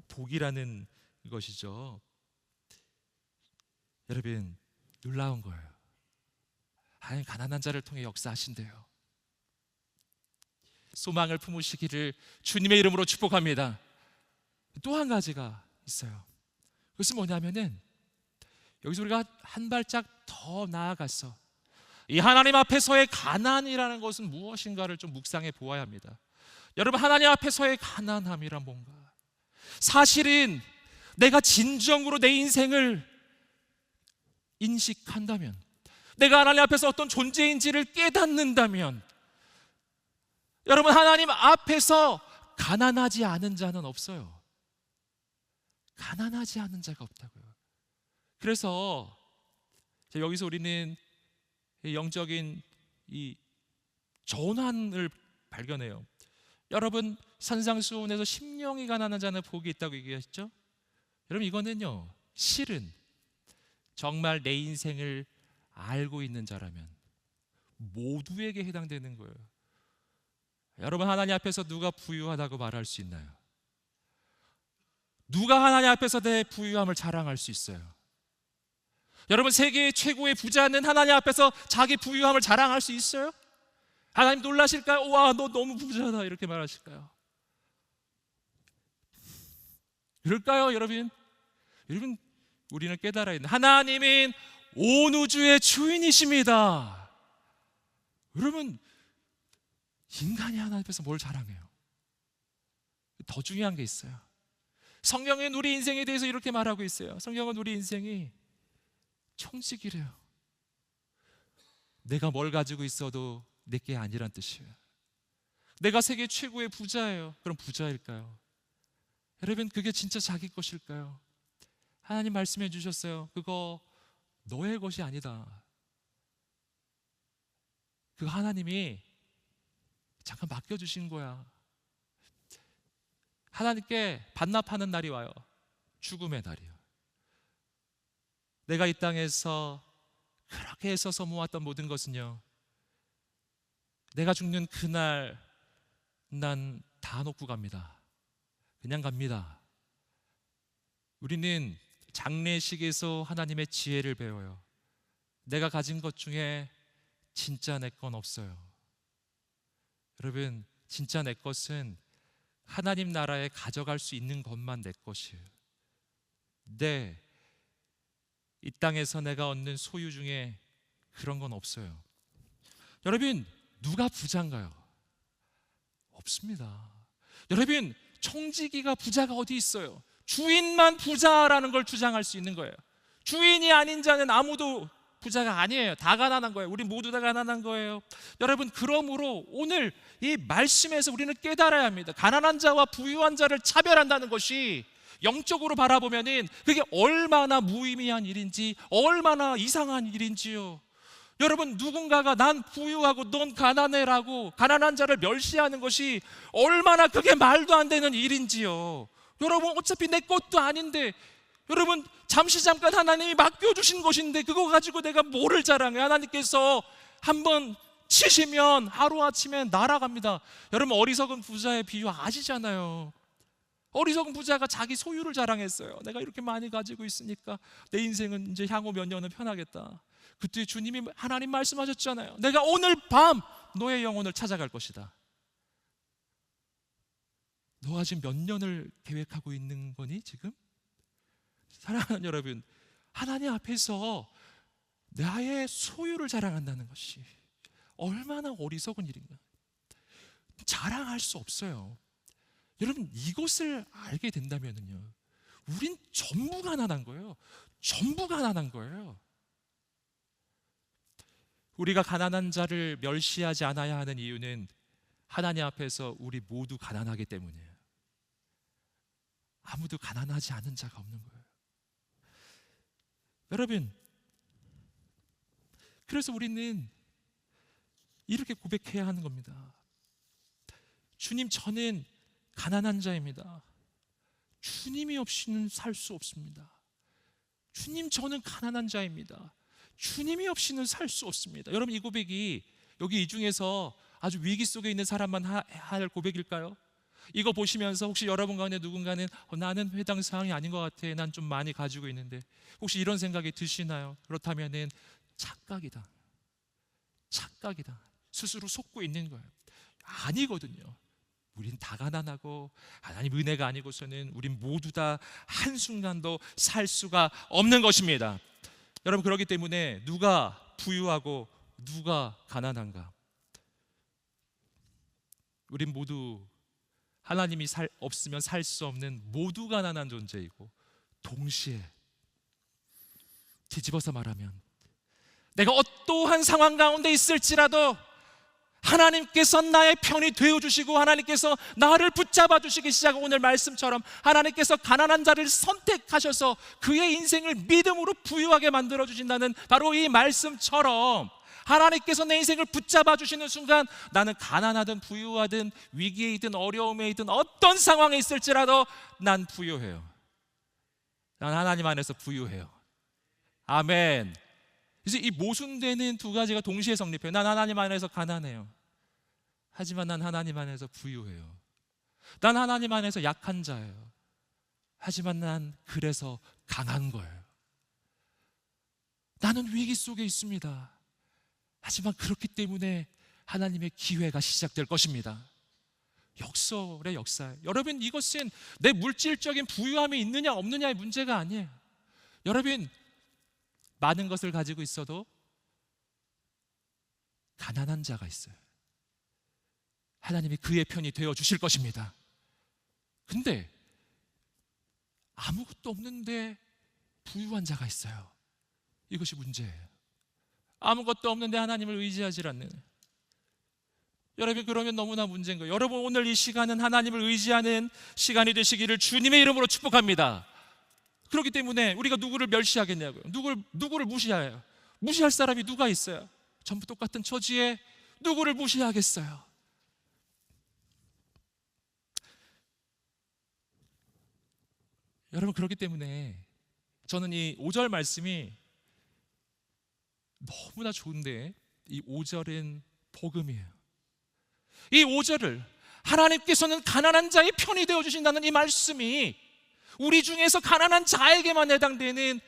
복이라는 것이죠. 여러분, 놀라운 거예요. 하나님 가난한 자를 통해 역사하신대요. 소망을 품으시기를 주님의 이름으로 축복합니다. 또 한 가지가 있어요. 그것은 뭐냐면은 여기서 우리가 한 발짝 더 나아가서 이 하나님 앞에서의 가난이라는 것은 무엇인가를 좀 묵상해 보아야 합니다. 여러분, 하나님 앞에서의 가난함이란 뭔가? 사실은 내가 진정으로 내 인생을 인식한다면, 내가 하나님 앞에서 어떤 존재인지를 깨닫는다면, 여러분, 하나님 앞에서 가난하지 않은 자는 없어요. 가난하지 않은 자가 없다고요. 그래서 여기서 우리는 영적인 이 전환을 발견해요. 여러분, 산상수훈에서 심령이 가난한 자는 복이 있다고 얘기했죠? 여러분, 이거는요, 실은 정말 내 인생을 알고 있는 자라면 모두에게 해당되는 거예요. 여러분, 하나님 앞에서 누가 부유하다고 말할 수 있나요? 누가 하나님 앞에서 내 부유함을 자랑할 수 있어요? 여러분, 세계 최고의 부자는 하나님 앞에서 자기 부유함을 자랑할 수 있어요? 하나님 놀라실까요? 와, 너 너무 부자다 이렇게 말하실까요? 그럴까요, 여러분? 여러분, 우리는 깨달아야 있는 하나님은 온 우주의 주인이십니다. 여러분, 인간이 하나님 앞에서 뭘 자랑해요? 더 중요한 게 있어요. 성경은 우리 인생에 대해서 이렇게 말하고 있어요. 성경은 우리 인생이 청지기래요. 내가 뭘 가지고 있어도 내게 아니란 뜻이에요. 내가 세계 최고의 부자예요. 그럼 부자일까요? 여러분, 그게 진짜 자기 것일까요? 하나님 말씀해 주셨어요. 그거 너의 것이 아니다. 그거 하나님이 잠깐 맡겨주신 거야. 하나님께 반납하는 날이 와요. 죽음의 날이요. 내가 이 땅에서 그렇게 애써서 모았던 모든 것은요, 내가 죽는 그날 난 다 놓고 갑니다. 그냥 갑니다. 우리는 장례식에서 하나님의 지혜를 배워요. 내가 가진 것 중에 진짜 내 건 없어요. 여러분, 진짜 내 것은 하나님 나라에 가져갈 수 있는 것만 내 것이에요. 이 땅에서 내가 얻는 소유 중에 그런 건 없어요. 여러분, 누가 부자인가요? 없습니다. 여러분, 청지기가 부자가 어디 있어요? 주인만 부자라는 걸 주장할 수 있는 거예요. 주인이 아닌 자는 아무도 부자가 아니에요. 다 가난한 거예요. 우리 모두 다 가난한 거예요. 여러분, 그러므로 오늘 이 말씀에서 우리는 깨달아야 합니다. 가난한 자와 부유한 자를 차별한다는 것이 영적으로 바라보면은 그게 얼마나 무의미한 일인지, 얼마나 이상한 일인지요. 여러분, 누군가가 난 부유하고 넌 가난해라고 가난한 자를 멸시하는 것이 얼마나 그게 말도 안 되는 일인지요. 여러분, 어차피 내 것도 아닌데, 여러분, 잠깐 하나님이 맡겨주신 것인데 그거 가지고 내가 뭐를 자랑해? 하나님께서 한번 치시면 하루아침에 날아갑니다. 여러분, 어리석은 부자의 비유 아시잖아요. 어리석은 부자가 자기 소유를 자랑했어요. 내가 이렇게 많이 가지고 있으니까 내 인생은 이제 향후 몇 년은 편하겠다. 그때 주님이 하나님 말씀하셨잖아요. 내가 오늘 밤 너의 영혼을 찾아갈 것이다. 너가 지금 몇 년을 계획하고 있는 거니 지금? 사랑하는 여러분, 하나님 앞에서 나의 소유를 자랑한다는 것이 얼마나 어리석은 일인가. 자랑할 수 없어요. 여러분, 이것을 알게 된다면요, 우린 전부 가난한 거예요. 전부 가난한 거예요. 우리가 가난한 자를 멸시하지 않아야 하는 이유는 하나님 앞에서 우리 모두 가난하기 때문이에요. 아무도 가난하지 않은 자가 없는 거예요. 여러분, 그래서 우리는 이렇게 고백해야 하는 겁니다. 주님, 저는 가난한 자입니다. 주님이 없이는 살 수 없습니다. 주님, 저는 가난한 자입니다. 주님이 없이는 살 수 없습니다. 여러분, 이 고백이 여기 이 중에서 아주 위기 속에 있는 사람만 할 고백일까요? 이거 보시면서 혹시 여러분 가운데 누군가는 나는 해당 사항이 아닌 것 같아, 난 좀 많이 가지고 있는데, 혹시 이런 생각이 드시나요? 그렇다면은 착각이다. 착각이다. 스스로 속고 있는 거예요. 아니거든요. 우린 다 가난하고 하나님 은혜가 아니고서는 우린 모두 다 한순간도 살 수가 없는 것입니다. 여러분, 그렇기 때문에 누가 부유하고 누가 가난한가? 우린 모두 하나님이 없으면 살 수 없는 모두 가난한 존재이고, 동시에 뒤집어서 말하면 내가 어떠한 상황 가운데 있을지라도 하나님께서 나의 편이 되어주시고 하나님께서 나를 붙잡아 주시기 시작하고, 오늘 말씀처럼 하나님께서 가난한 자를 선택하셔서 그의 인생을 믿음으로 부유하게 만들어 주신다는 바로 이 말씀처럼, 하나님께서 내 인생을 붙잡아 주시는 순간 나는 가난하든 부유하든 위기에 있든 어려움에 있든 어떤 상황에 있을지라도 난 부유해요. 난 하나님 안에서 부유해요. 아멘. 그래서 이 모순되는 두 가지가 동시에 성립해요. 난 하나님 안에서 가난해요. 하지만 난 하나님 안에서 부유해요. 난 하나님 안에서 약한 자예요. 하지만 난 그래서 강한 거예요. 나는 위기 속에 있습니다. 하지만 그렇기 때문에 하나님의 기회가 시작될 것입니다. 역설의 역사예요. 여러분, 이것은 내 물질적인 부유함이 있느냐 없느냐의 문제가 아니에요. 여러분, 많은 것을 가지고 있어도 가난한 자가 있어요. 하나님이 그의 편이 되어 주실 것입니다. 근데 아무것도 없는데 부유한 자가 있어요. 이것이 문제예요. 아무것도 없는데 하나님을 의지하지 않는, 여러분, 그러면 너무나 문제인 거예요. 여러분, 오늘 이 시간은 하나님을 의지하는 시간이 되시기를 주님의 이름으로 축복합니다. 그렇기 때문에 우리가 누구를 멸시하겠냐고요? 누구를 무시해요? 무시할 사람이 누가 있어요? 전부 똑같은 처지에 누구를 무시하겠어요? 여러분, 그렇기 때문에 저는 이 5절 말씀이 너무나 좋은데, 이 5절은 복음이에요. 이 5절을 하나님께서는 가난한 자의 편이 되어 주신다는 이 말씀이 우리 중에서 가난한 자에게만 해당되는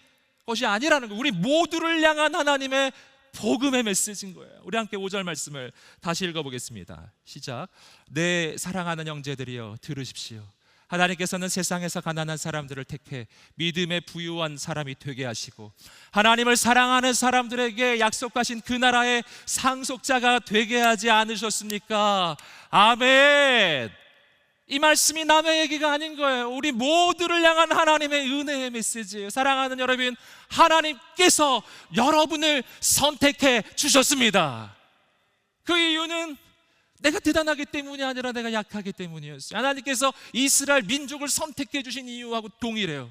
것이 아니라는 거예요. 우리 모두를 향한 하나님의 복음의 메시지인 거예요. 우리 함께 5절 말씀을 다시 읽어보겠습니다. 시작. 내 사랑하는 형제들이여 들으십시오. 하나님께서는 세상에서 가난한 사람들을 택해 믿음의 부유한 사람이 되게 하시고 하나님을 사랑하는 사람들에게 약속하신 그 나라의 상속자가 되게 하지 않으셨습니까? 아멘. 이 말씀이 남의 얘기가 아닌 거예요. 우리 모두를 향한 하나님의 은혜의 메시지예요. 사랑하는 여러분, 하나님께서 여러분을 선택해 주셨습니다. 그 이유는 내가 대단하기 때문이 아니라 내가 약하기 때문이었어요. 하나님께서 이스라엘 민족을 선택해 주신 이유하고 동일해요.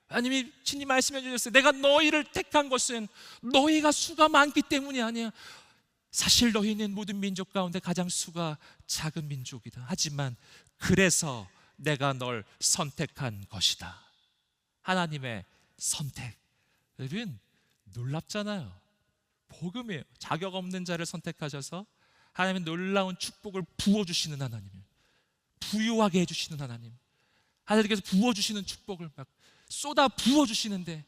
하나님이 친히 말씀해 주셨어요. 내가 너희를 택한 것은 너희가 수가 많기 때문이 아니야. 사실 너희는 모든 민족 가운데 가장 수가 작은 민족이다. 하지만 그래서 내가 널 선택한 것이다. 하나님의 선택. 여러분, 놀랍잖아요. 복음이에요. 자격 없는 자를 선택하셔서 하나님의 놀라운 축복을 부어주시는 하나님이에요. 부유하게 해주시는 하나님. 하나님께서 부어주시는 축복을 막 쏟아 부어주시는데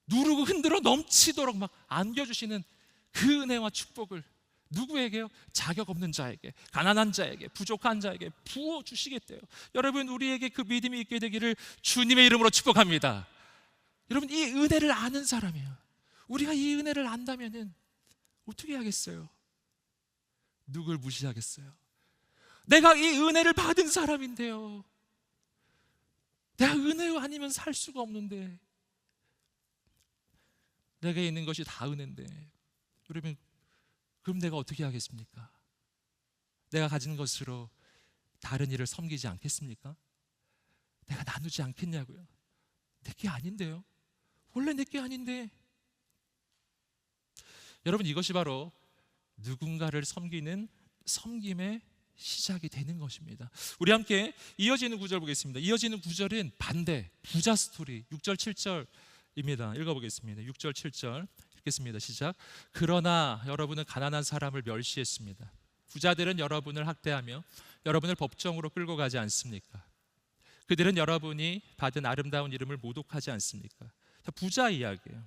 누르고 흔들어 넘치도록 막 안겨주시는 그 은혜와 축복을 누구에게요? 자격 없는 자에게, 가난한 자에게, 부족한 자에게 부어주시겠대요. 여러분, 우리에게 그 믿음이 있게 되기를 주님의 이름으로 축복합니다. 여러분, 이 은혜를 아는 사람이에요. 우리가 이 은혜를 안다면은 어떻게 하겠어요? 누굴 무시하겠어요? 내가 이 은혜를 받은 사람인데요. 내가 은혜 아니면 살 수가 없는데, 내게 있는 것이 다 은혜인데, 여러분, 그럼 내가 어떻게 하겠습니까? 내가 가진 것으로 다른 일을 섬기지 않겠습니까? 내가 나누지 않겠냐고요? 내게 아닌데요? 원래 내게 아닌데. 여러분, 이것이 바로 누군가를 섬기는 섬김의 시작이 되는 것입니다. 우리 함께 이어지는 구절 보겠습니다. 이어지는 구절은 반대, 부자 스토리 6절 7절입니다. 읽어보겠습니다. 6절 7절 읽겠습니다. 시작. 그러나 여러분은 가난한 사람을 멸시했습니다. 부자들은 여러분을 학대하며 여러분을 법정으로 끌고 가지 않습니까? 그들은 여러분이 받은 아름다운 이름을 모독하지 않습니까? 자, 부자 이야기예요.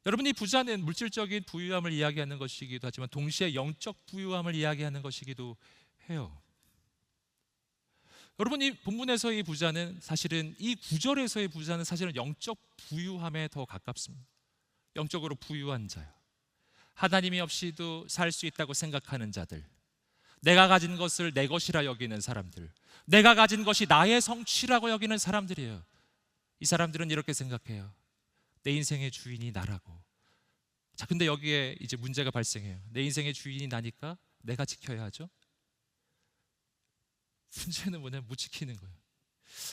여러분, 이 부자는 물질적인 부유함을 이야기하는 것이기도 하지만 동시에 영적 부유함을 이야기하는 것이기도 해요. 여러분, 이 본문에서의 부자는 사실은, 이 구절에서의 부자는 사실은 영적 부유함에 더 가깝습니다. 영적으로 부유한 자요, 하나님이 없이도 살 수 있다고 생각하는 자들, 내가 가진 것을 내 것이라 여기는 사람들, 내가 가진 것이 나의 성취라고 여기는 사람들이에요. 이 사람들은 이렇게 생각해요. 내 인생의 주인이 나라고. 자, 근데 여기에 이제 문제가 발생해요. 내 인생의 주인이 나니까 내가 지켜야 하죠. 문제는 뭐냐면 못 지키는 거예요.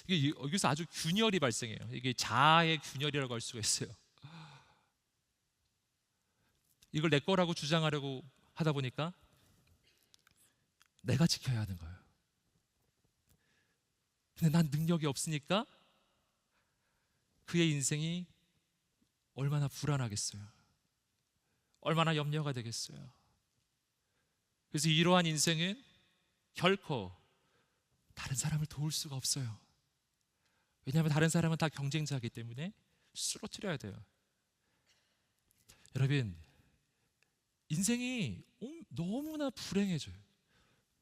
이게 여기서 아주 균열이 발생해요. 이게 자아의 균열이라고 할 수가 있어요. 이걸 내 거라고 주장하려고 하다 보니까 내가 지켜야 하는 거예요. 근데 난 능력이 없으니까 그의 인생이 얼마나 불안하겠어요. 얼마나 염려가 되겠어요. 그래서 이러한 인생은 결코 다른 사람을 도울 수가 없어요. 왜냐하면 다른 사람은 다 경쟁자이기 때문에 쓰러뜨려야 돼요. 여러분, 인생이 너무나 불행해져요.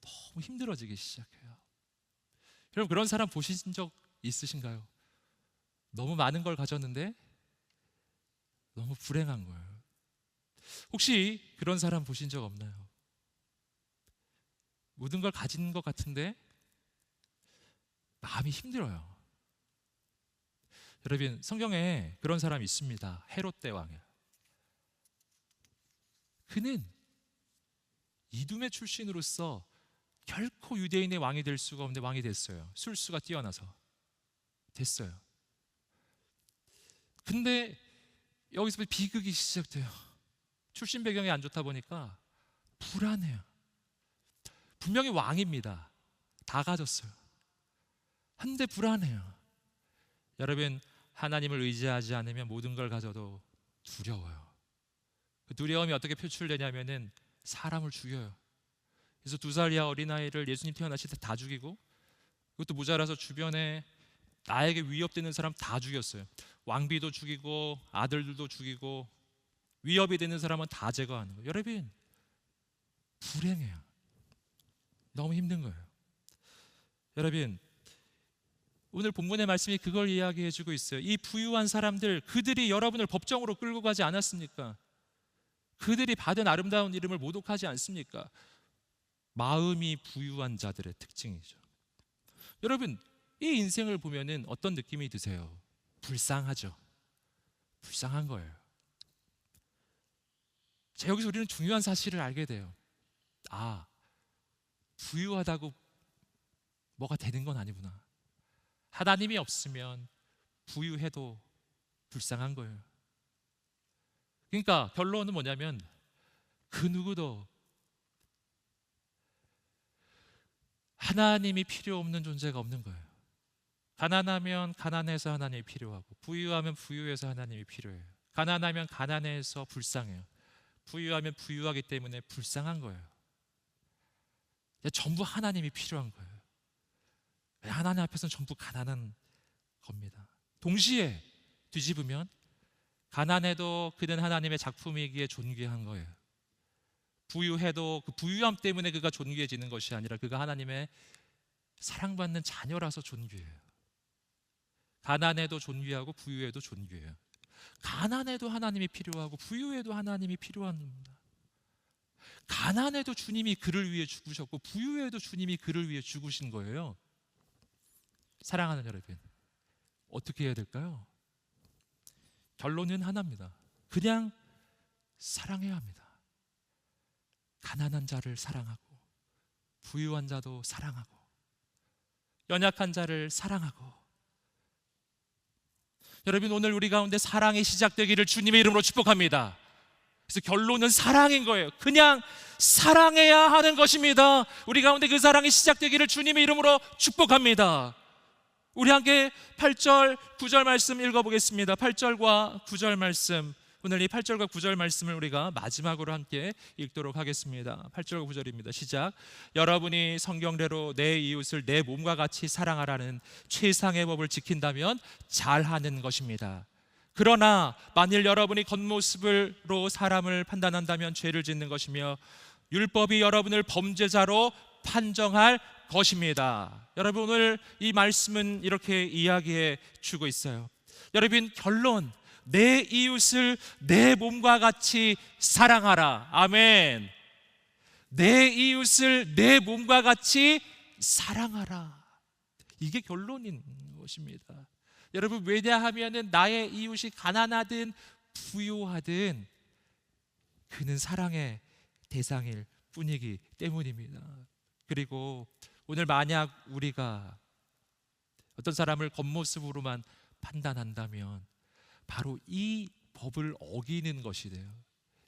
너무 힘들어지기 시작해요. 여러분, 그런 사람 보신 적 있으신가요? 너무 많은 걸 가졌는데 너무 불행한 거예요. 혹시 그런 사람 보신 적 없나요? 모든 걸 가진 것 같은데 마음이 힘들어요. 여러분, 성경에 그런 사람이 있습니다. 헤롯 대왕이에요. 그는 이두메 출신으로서 결코 유대인의 왕이 될 수가 없는데 왕이 됐어요. 술수가 뛰어나서 됐어요. 근데 여기서 비극이 시작돼요. 출신 배경이 안 좋다 보니까 불안해요. 분명히 왕입니다. 다 가졌어요. 한데 불안해요. 여러분, 하나님을 의지하지 않으면 모든 걸 가져도 두려워요. 그 두려움이 어떻게 표출되냐면은 사람을 죽여요. 그래서 2살 이하 어린아이를 예수님 태어나실 때 다 죽이고, 그것도 모자라서 주변에 나에게 위협되는 사람 다 죽였어요. 왕비도 죽이고 아들들도 죽이고 위협이 되는 사람은 다 제거하는 거예요. 여러분, 불행해요. 너무 힘든 거예요. 여러분, 오늘 본문의 말씀이 그걸 이야기해 주고 있어요. 이 부유한 사람들, 그들이 여러분을 법정으로 끌고 가지 않았습니까? 그들이 받은 아름다운 이름을 모독하지 않습니까? 마음이 부유한 자들의 특징이죠. 여러분, 이 인생을 보면은 어떤 느낌이 드세요? 불쌍하죠. 불쌍한 거예요. 자, 여기서 우리는 중요한 사실을 알게 돼요. 아, 부유하다고 뭐가 되는 건 아니구나. 하나님이 없으면 부유해도 불쌍한 거예요. 그러니까 결론은 뭐냐면 그 누구도 하나님이 필요 없는 존재가 없는 거예요. 가난하면 가난해서 하나님이 필요하고, 부유하면 부유해서 하나님이 필요해요. 가난하면 가난해서 불쌍해요. 부유하면 부유하기 때문에 불쌍한 거예요. 전부 하나님이 필요한 거예요. 하나님 앞에서는 전부 가난한 겁니다. 동시에 뒤집으면 가난해도 그는 하나님의 작품이기에 존귀한 거예요. 부유해도 그 부유함 때문에 그가 존귀해지는 것이 아니라 그가 하나님의 사랑받는 자녀라서 존귀해요. 가난해도 존귀하고 부유해도 존귀해요. 가난해도 하나님이 필요하고 부유해도 하나님이 필요한 겁니다. 가난해도 주님이 그를 위해 죽으셨고 부유해도 주님이 그를 위해 죽으신 거예요. 사랑하는 여러분, 어떻게 해야 될까요? 결론은 하나입니다. 그냥 사랑해야 합니다. 가난한 자를 사랑하고 부유한 자도 사랑하고 연약한 자를 사랑하고. 여러분, 오늘 우리 가운데 사랑이 시작되기를 주님의 이름으로 축복합니다. 그래서 결론은 사랑인 거예요. 그냥 사랑해야 하는 것입니다. 우리 가운데 그 사랑이 시작되기를 주님의 이름으로 축복합니다. 우리 함께 8절, 9절 말씀 읽어보겠습니다. 8절과 9절 말씀 오늘 이 8절과 9절 말씀을 우리가 마지막으로 함께 읽도록 하겠습니다. 8절과 9절입니다. 시작. 여러분이 성경대로 내 이웃을 내 몸과 같이 사랑하라는 최상의 법을 지킨다면 잘하는 것입니다. 그러나 만일 여러분이 겉모습으로 사람을 판단한다면 죄를 짓는 것이며 율법이 여러분을 범죄자로 판정할 것입니다. 여러분, 오늘 이 말씀은 이렇게 이야기해 주고 있어요. 여러분, 결론, 내 이웃을 내 몸과 같이 사랑하라. 아멘. 내 이웃을 내 몸과 같이 사랑하라. 이게 결론인 것입니다. 여러분, 왜냐하면 나의 이웃이 가난하든 부유하든 그는 사랑의 대상일 뿐이기 때문입니다. 그리고 오늘 만약 우리가 어떤 사람을 겉모습으로만 판단한다면 바로 이 법을 어기는 것이 돼요.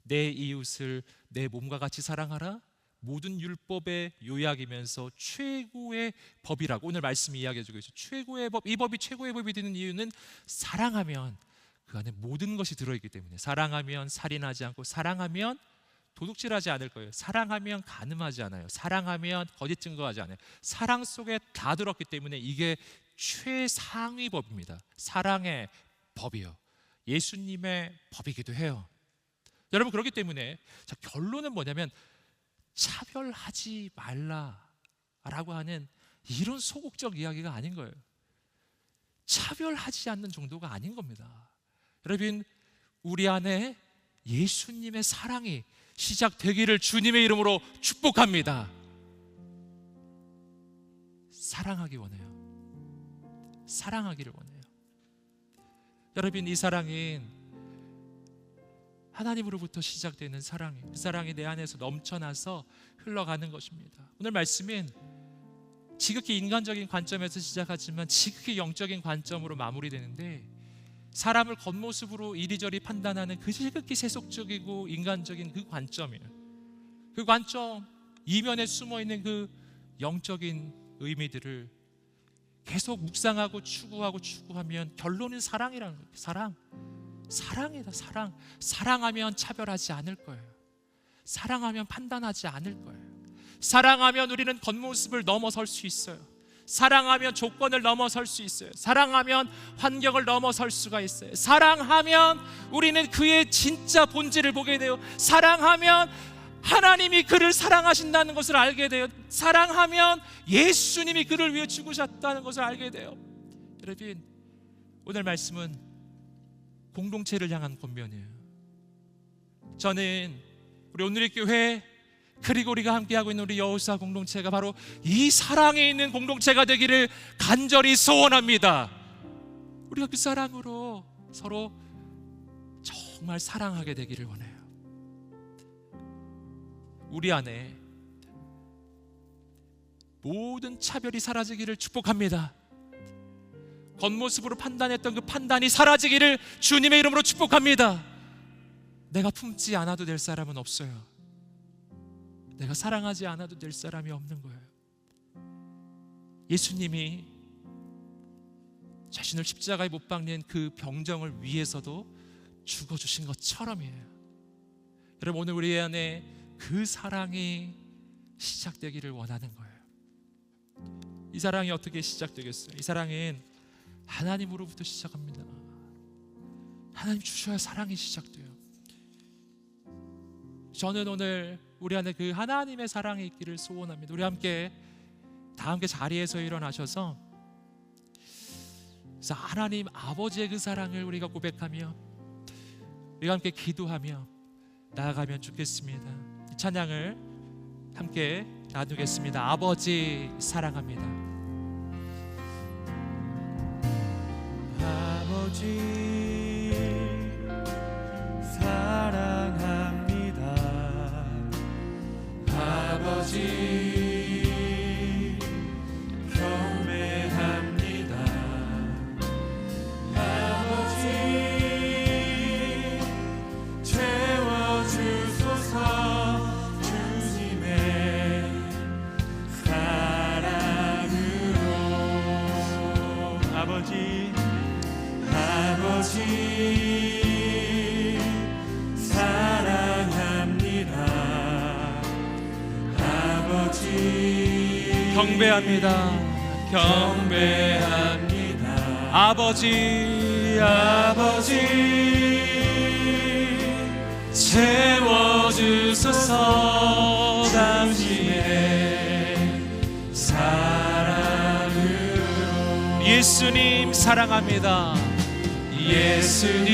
내 이웃을 내 몸과 같이 사랑하라. 모든 율법의 요약이면서 최고의 법이라고 오늘 말씀이 이야기해 주고 있어요. 최고의 법, 이 법이 최고의 법이 되는 이유는 사랑하면 그 안에 모든 것이 들어있기 때문에. 사랑하면 살인하지 않고, 사랑하면 도둑질하지 않을 거예요. 사랑하면 간음하지 않아요. 사랑하면 거짓 증거하지 않아요. 사랑 속에 다 들었기 때문에 이게 최상위 법입니다. 사랑의 법이요, 예수님의 법이기도 해요. 여러분, 그렇기 때문에 자, 결론은 뭐냐면 차별하지 말라라고 하는 이런 소극적 이야기가 아닌 거예요. 차별하지 않는 정도가 아닌 겁니다. 여러분, 우리 안에 예수님의 사랑이 시작되기를 주님의 이름으로 축복합니다. 사랑하기 원해요. 사랑하기를 원해요. 여러분, 이 사랑은 하나님으로부터 시작되는 사랑이에요. 그 사랑이 내 안에서 넘쳐나서 흘러가는 것입니다. 오늘 말씀은 지극히 인간적인 관점에서 시작하지만 지극히 영적인 관점으로 마무리되는데, 사람을 겉모습으로 이리저리 판단하는 그 지극히 세속적이고 인간적인 그 관점이에요. 그 관점 이면에 숨어있는 그 영적인 의미들을 계속 묵상하고 추구하면 결론은 사랑이라는 거예요. 사랑이다. 사랑. 사랑하면 차별하지 않을 거예요. 사랑하면 판단하지 않을 거예요. 사랑하면 우리는 겉모습을 넘어설 수 있어요. 사랑하면 조건을 넘어설 수 있어요. 사랑하면 환경을 넘어설 수가 있어요. 사랑하면 우리는 그의 진짜 본질을 보게 돼요. 사랑하면 하나님이 그를 사랑하신다는 것을 알게 돼요. 사랑하면 예수님이 그를 위해 죽으셨다는 것을 알게 돼요. 여러분, 오늘 말씀은 공동체를 향한 권면이에요. 저는 우리 오늘의교회, 그리고 우리가 함께하고 있는 우리 여호사 공동체가 바로 이 사랑에 있는 공동체가 되기를 간절히 소원합니다. 우리가 그 사랑으로 서로 정말 사랑하게 되기를 원해요. 우리 안에 모든 차별이 사라지기를 축복합니다. 겉모습으로 판단했던 그 판단이 사라지기를 주님의 이름으로 축복합니다. 내가 품지 않아도 될 사람은 없어요. 내가 사랑하지 않아도 될 사람이 없는 거예요. 예수님이 자신을 십자가에 못 박는 그 병정을 위해서도 죽어주신 것처럼이에요. 여러분, 오늘 우리 안에 그 사랑이 시작되기를 원하는 거예요. 이 사랑이 어떻게 시작되겠어요? 이 사랑은 하나님으로부터 시작합니다. 하나님 주셔야 사랑이 시작돼요. 저는 오늘 우리 안에 그 하나님의 사랑이 있기를 소원합니다. 우리 함께 다 함께 자리에서 일어나셔서 그래서 하나님 아버지의 그 사랑을 우리가 고백하며 우리가 함께 기도하며 나아가면 좋겠습니다. 이 찬양을 함께 나누겠습니다. 아버지 사랑합니다. 아버지 사랑합니다. 아버지 경배합니다. 아버지 채워주소서 주님의 사랑으로. 아버지 경배합니다. 경배합니다. 아버지 채워주소서. 당신의 사랑으로. 예수님 사랑합니다. 예수님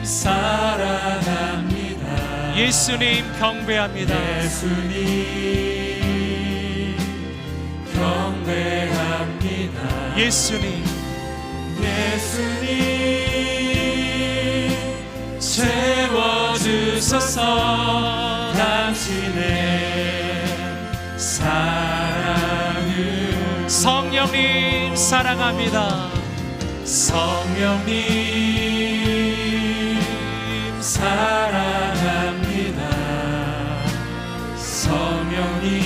사랑합니다. 예수님 경배합니다. 예수님 경배합니다. 예수님 채워주소서. 당신의 사랑으로. 성령님 사랑합니다. 성령님 사랑합니다. 성령님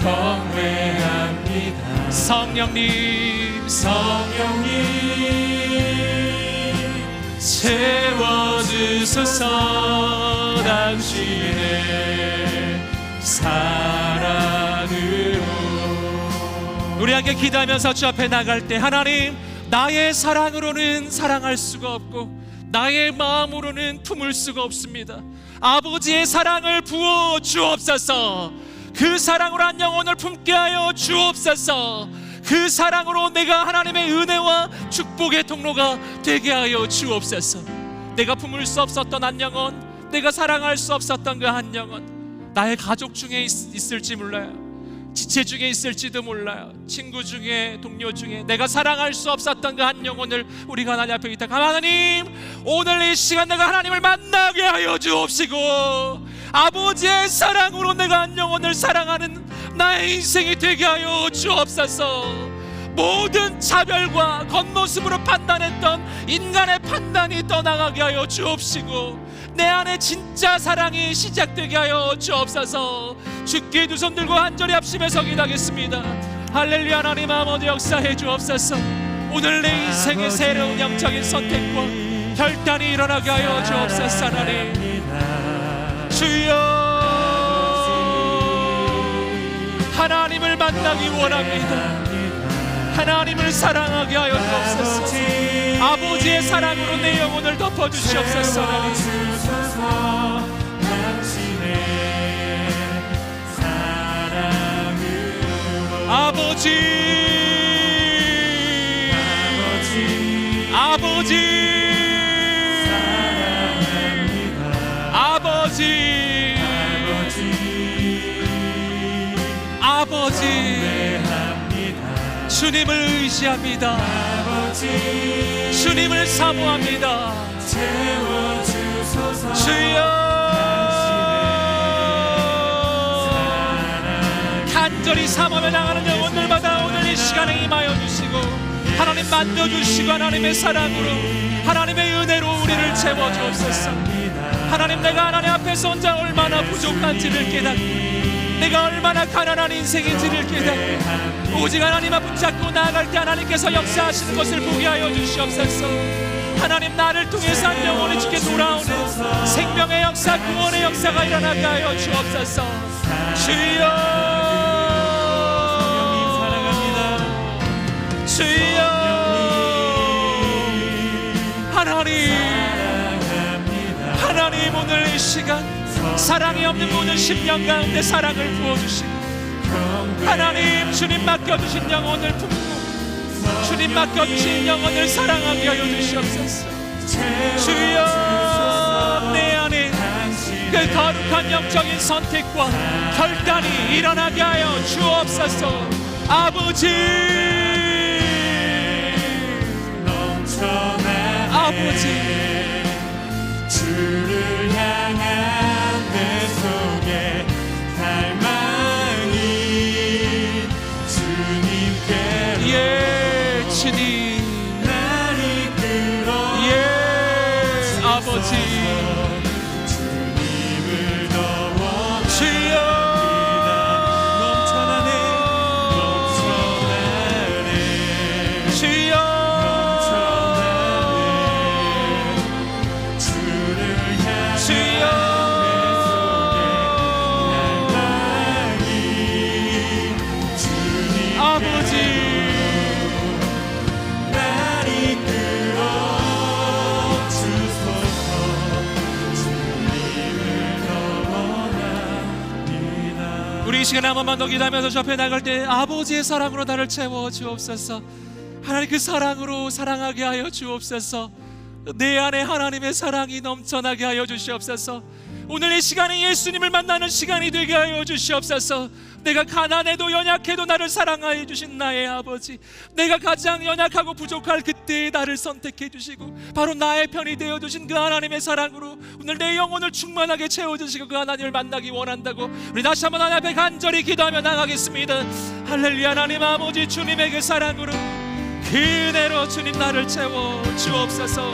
경배합니다. 성령님 채워주소서. 당신의 사랑으로. 우리 함께 기도하면서 주 앞에 나갈 때, 하나님, 나의 사랑으로는 사랑할 수가 없고 나의 마음으로는 품을 수가 없습니다. 아버지의 사랑을 부어 주옵소서. 그 사랑으로 한 영혼을 품게 하여 주옵소서. 그 사랑으로 내가 하나님의 은혜와 축복의 통로가 되게 하여 주옵소서. 내가 품을 수 없었던 한 영혼, 내가 사랑할 수 없었던 그 한 영혼, 나의 가족 중에 있을지 몰라요. 지체 중에 있을지도 몰라요. 친구 중에, 동료 중에 내가 사랑할 수 없었던 그 한 영혼을 우리가 하나님 앞에 있다. 하나님, 오늘 이 시간 내가 하나님을 만나게 하여 주옵시고, 아버지의 사랑으로 내가 한 영혼을 사랑하는 나의 인생이 되게 하여 주옵소서. 모든 차별과 겉모습으로 판단했던 인간의 판단이 떠나가게 하여 주옵시고, 내 안에 진짜 사랑이 시작되게 하여 주옵소서. 주께 두 손 들고 한절히 합심해서 기도하겠습니다. 할렐루야. 하나님 아버지, 역사해 주옵소서. 오늘 내 인생의 새로운 영적인 선택과 결단이 일어나게 하여 주옵소서. 하나님 주여, 하나님을 만나기 원합니다. 하나님을 사랑하게 하여 주옵소서. 아버지의 사랑으로 내 영혼을 덮어주시옵소서. 하나님 아버지, 아버지, 아버지, 아버지, 주님을 의지합니다. 주님을 사모합니다. 주여, 간절히 사모하며 나가는 영혼들마다 오늘 이 시간에 임하여 주시고, 하나님 만져주시고, 하나님의 사랑으로, 하나님의 은혜로 우리를 채워주옵소서. 하나님, 내가 하나님 앞에서 혼자 얼마나 부족한지를 깨닫고, 내가 얼마나 가난한 인생인지를 깨닫고, 오직 하나님 앞 붙잡고 나아갈 때 하나님께서 역사하시는 것을 보게 하여 주시옵소서. 하나님, 나를 통해서 한 영혼이 주께 돌아오는 생명의 역사, 구원의 역사가 일어나게 하여 주옵소서. 주여, 주여, 하나님, 하나님, 오늘 이 시간 사랑이 없는 모든 심령 가운데 사랑을 부어주시고, 하나님, 주님 맡겨주신 영혼을 품고 주님 맡겨주신 영혼을 사랑하게 하여 주시옵소서. 주여, 내 안에 그 거룩한 영적인 선택과 결단이 일어나게 하여 주옵소서. 아버지, 아버지, 주를 향한 내 속에 갈망이 주님께로, 예, 주님, 날 이끌어, 예, 아버지, 주님을 더워 주여, 넘쳐나네, 주여, 주를 향한 주여, 내 속에 이 시간에 한 번만 더 기도하면서 저 앞에 나갈 때 아버지의 사랑으로 나를 채워 주옵소서. 하나님 그 사랑으로 사랑하게 하여 주옵소서. 내 안에 하나님의 사랑이 넘쳐나게 하여 주시옵소서. 오늘 이 시간이 예수님을 만나는 시간이 되게 하여 주시옵소서. 내가 가난해도 연약해도 나를 사랑하여 주신 나의 아버지, 내가 가장 연약하고 부족할 그때에 나를 선택해 주시고 바로 나의 편이 되어 주신 그 하나님의 사랑으로 오늘 내 영혼을 충만하게 채워주시고 그 하나님을 만나기 원한다고 우리 다시 한번 하나님 앞에 간절히 기도하며 나가겠습니다. 할렐루야. 하나님 아버지, 주님의 그 사랑으로 그 은혜로 주님 나를 채워 주옵소서.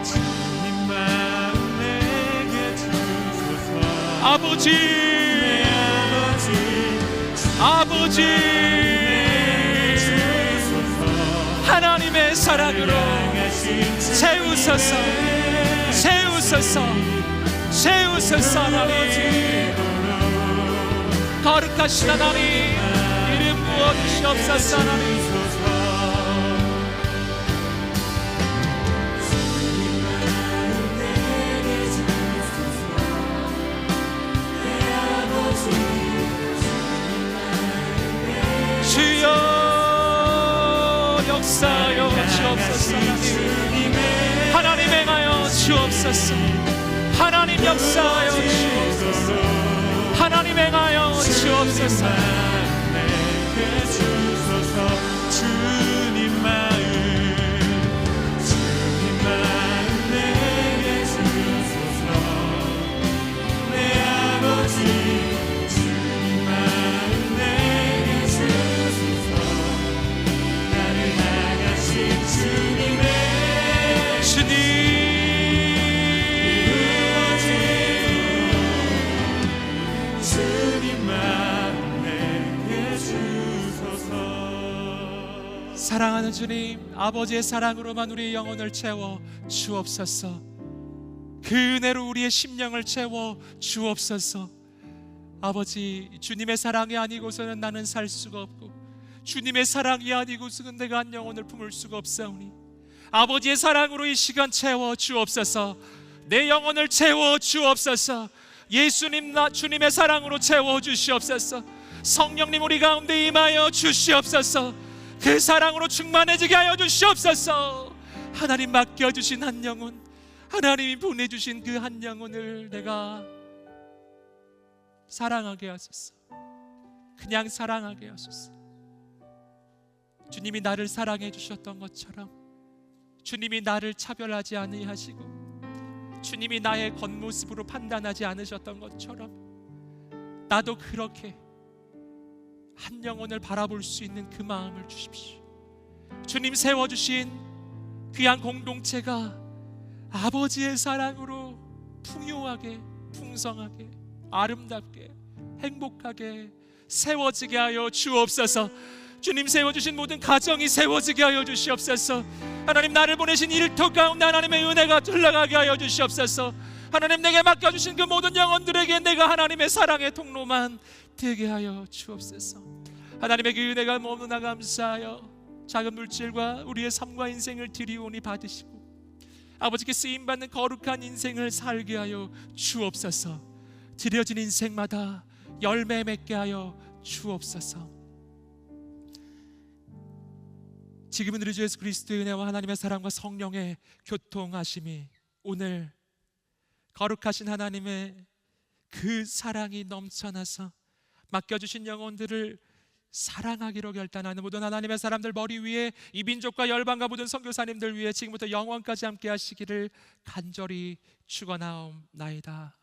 주님만 내게 주소서. 아버지, 아버지, 하나님의 사랑으로 채우소서, 채우소서, 채우소서. 하나님 거룩하신 하나님 이름 부어주시옵소서. 하나님 주여 역사하여 주옵소서. 하나님 행하여 주옵소서. 하나님 역사하여 주옵소서. 하나님 행하여 주옵소서. 내게 주소서. 주님 마음 내게 주소서. 내 아버지 사랑하는 주님, 아버지의 사랑으로만 우리의 영혼을 채워 주옵소서. 그 은혜로 우리의 심령을 채워 주옵소서. 아버지, 주님의 사랑이 아니고서는 나는 살 수가 없고 주님의 사랑이 아니고서는 내가 한 영혼을 품을 수가 없사오니 아버지의 사랑으로 이 시간 채워 주옵소서. 내 영혼을 채워 주옵소서. 예수님, 주님의 사랑으로 채워 주시옵소서. 성령님 우리 가운데 임하여 주시옵소서. 그 사랑으로 충만해지게 하여 주시옵소서. 하나님 맡겨주신 한 영혼, 하나님이 보내주신 그 한 영혼을 내가 사랑하게 하소서. 그냥 사랑하게 하소서. 주님이 나를 사랑해 주셨던 것처럼 주님이 나를 차별하지 아니하시고 주님이 나의 겉모습으로 판단하지 않으셨던 것처럼 나도 그렇게 한 영혼을 바라볼 수 있는 그 마음을 주십시오. 주님 세워주신 귀한 공동체가 아버지의 사랑으로 풍요하게, 풍성하게, 아름답게, 행복하게 세워지게 하여 주옵소서. 주님 세워주신 모든 가정이 세워지게 하여 주시옵소서. 하나님 나를 보내신 일터 가운데 하나님의 은혜가 흘러가게 하여 주시옵소서. 하나님 내게 맡겨주신 그 모든 영혼들에게 내가 하나님의 사랑의 통로만 되게 하여 주옵소서. 하나님의 그 은혜가 너무나 감사하여 작은 물질과 우리의 삶과 인생을 드리오니 받으시고 아버지께 쓰임받는 거룩한 인생을 살게 하여 주옵소서. 드려진 인생마다 열매 맺게 하여 주옵소서. 지금은 우리 주 예수 그리스도의 은혜와 하나님의 사랑과 성령의 교통하심이 오늘 거룩하신 하나님의 그 사랑이 넘쳐나서 맡겨주신 영혼들을 사랑하기로 결단하는 모든 하나님의 사람들 머리 위에 이 민족과 열방과 모든 선교사님들 위해 지금부터 영원까지 함께 하시기를 간절히 축원하옵나이다.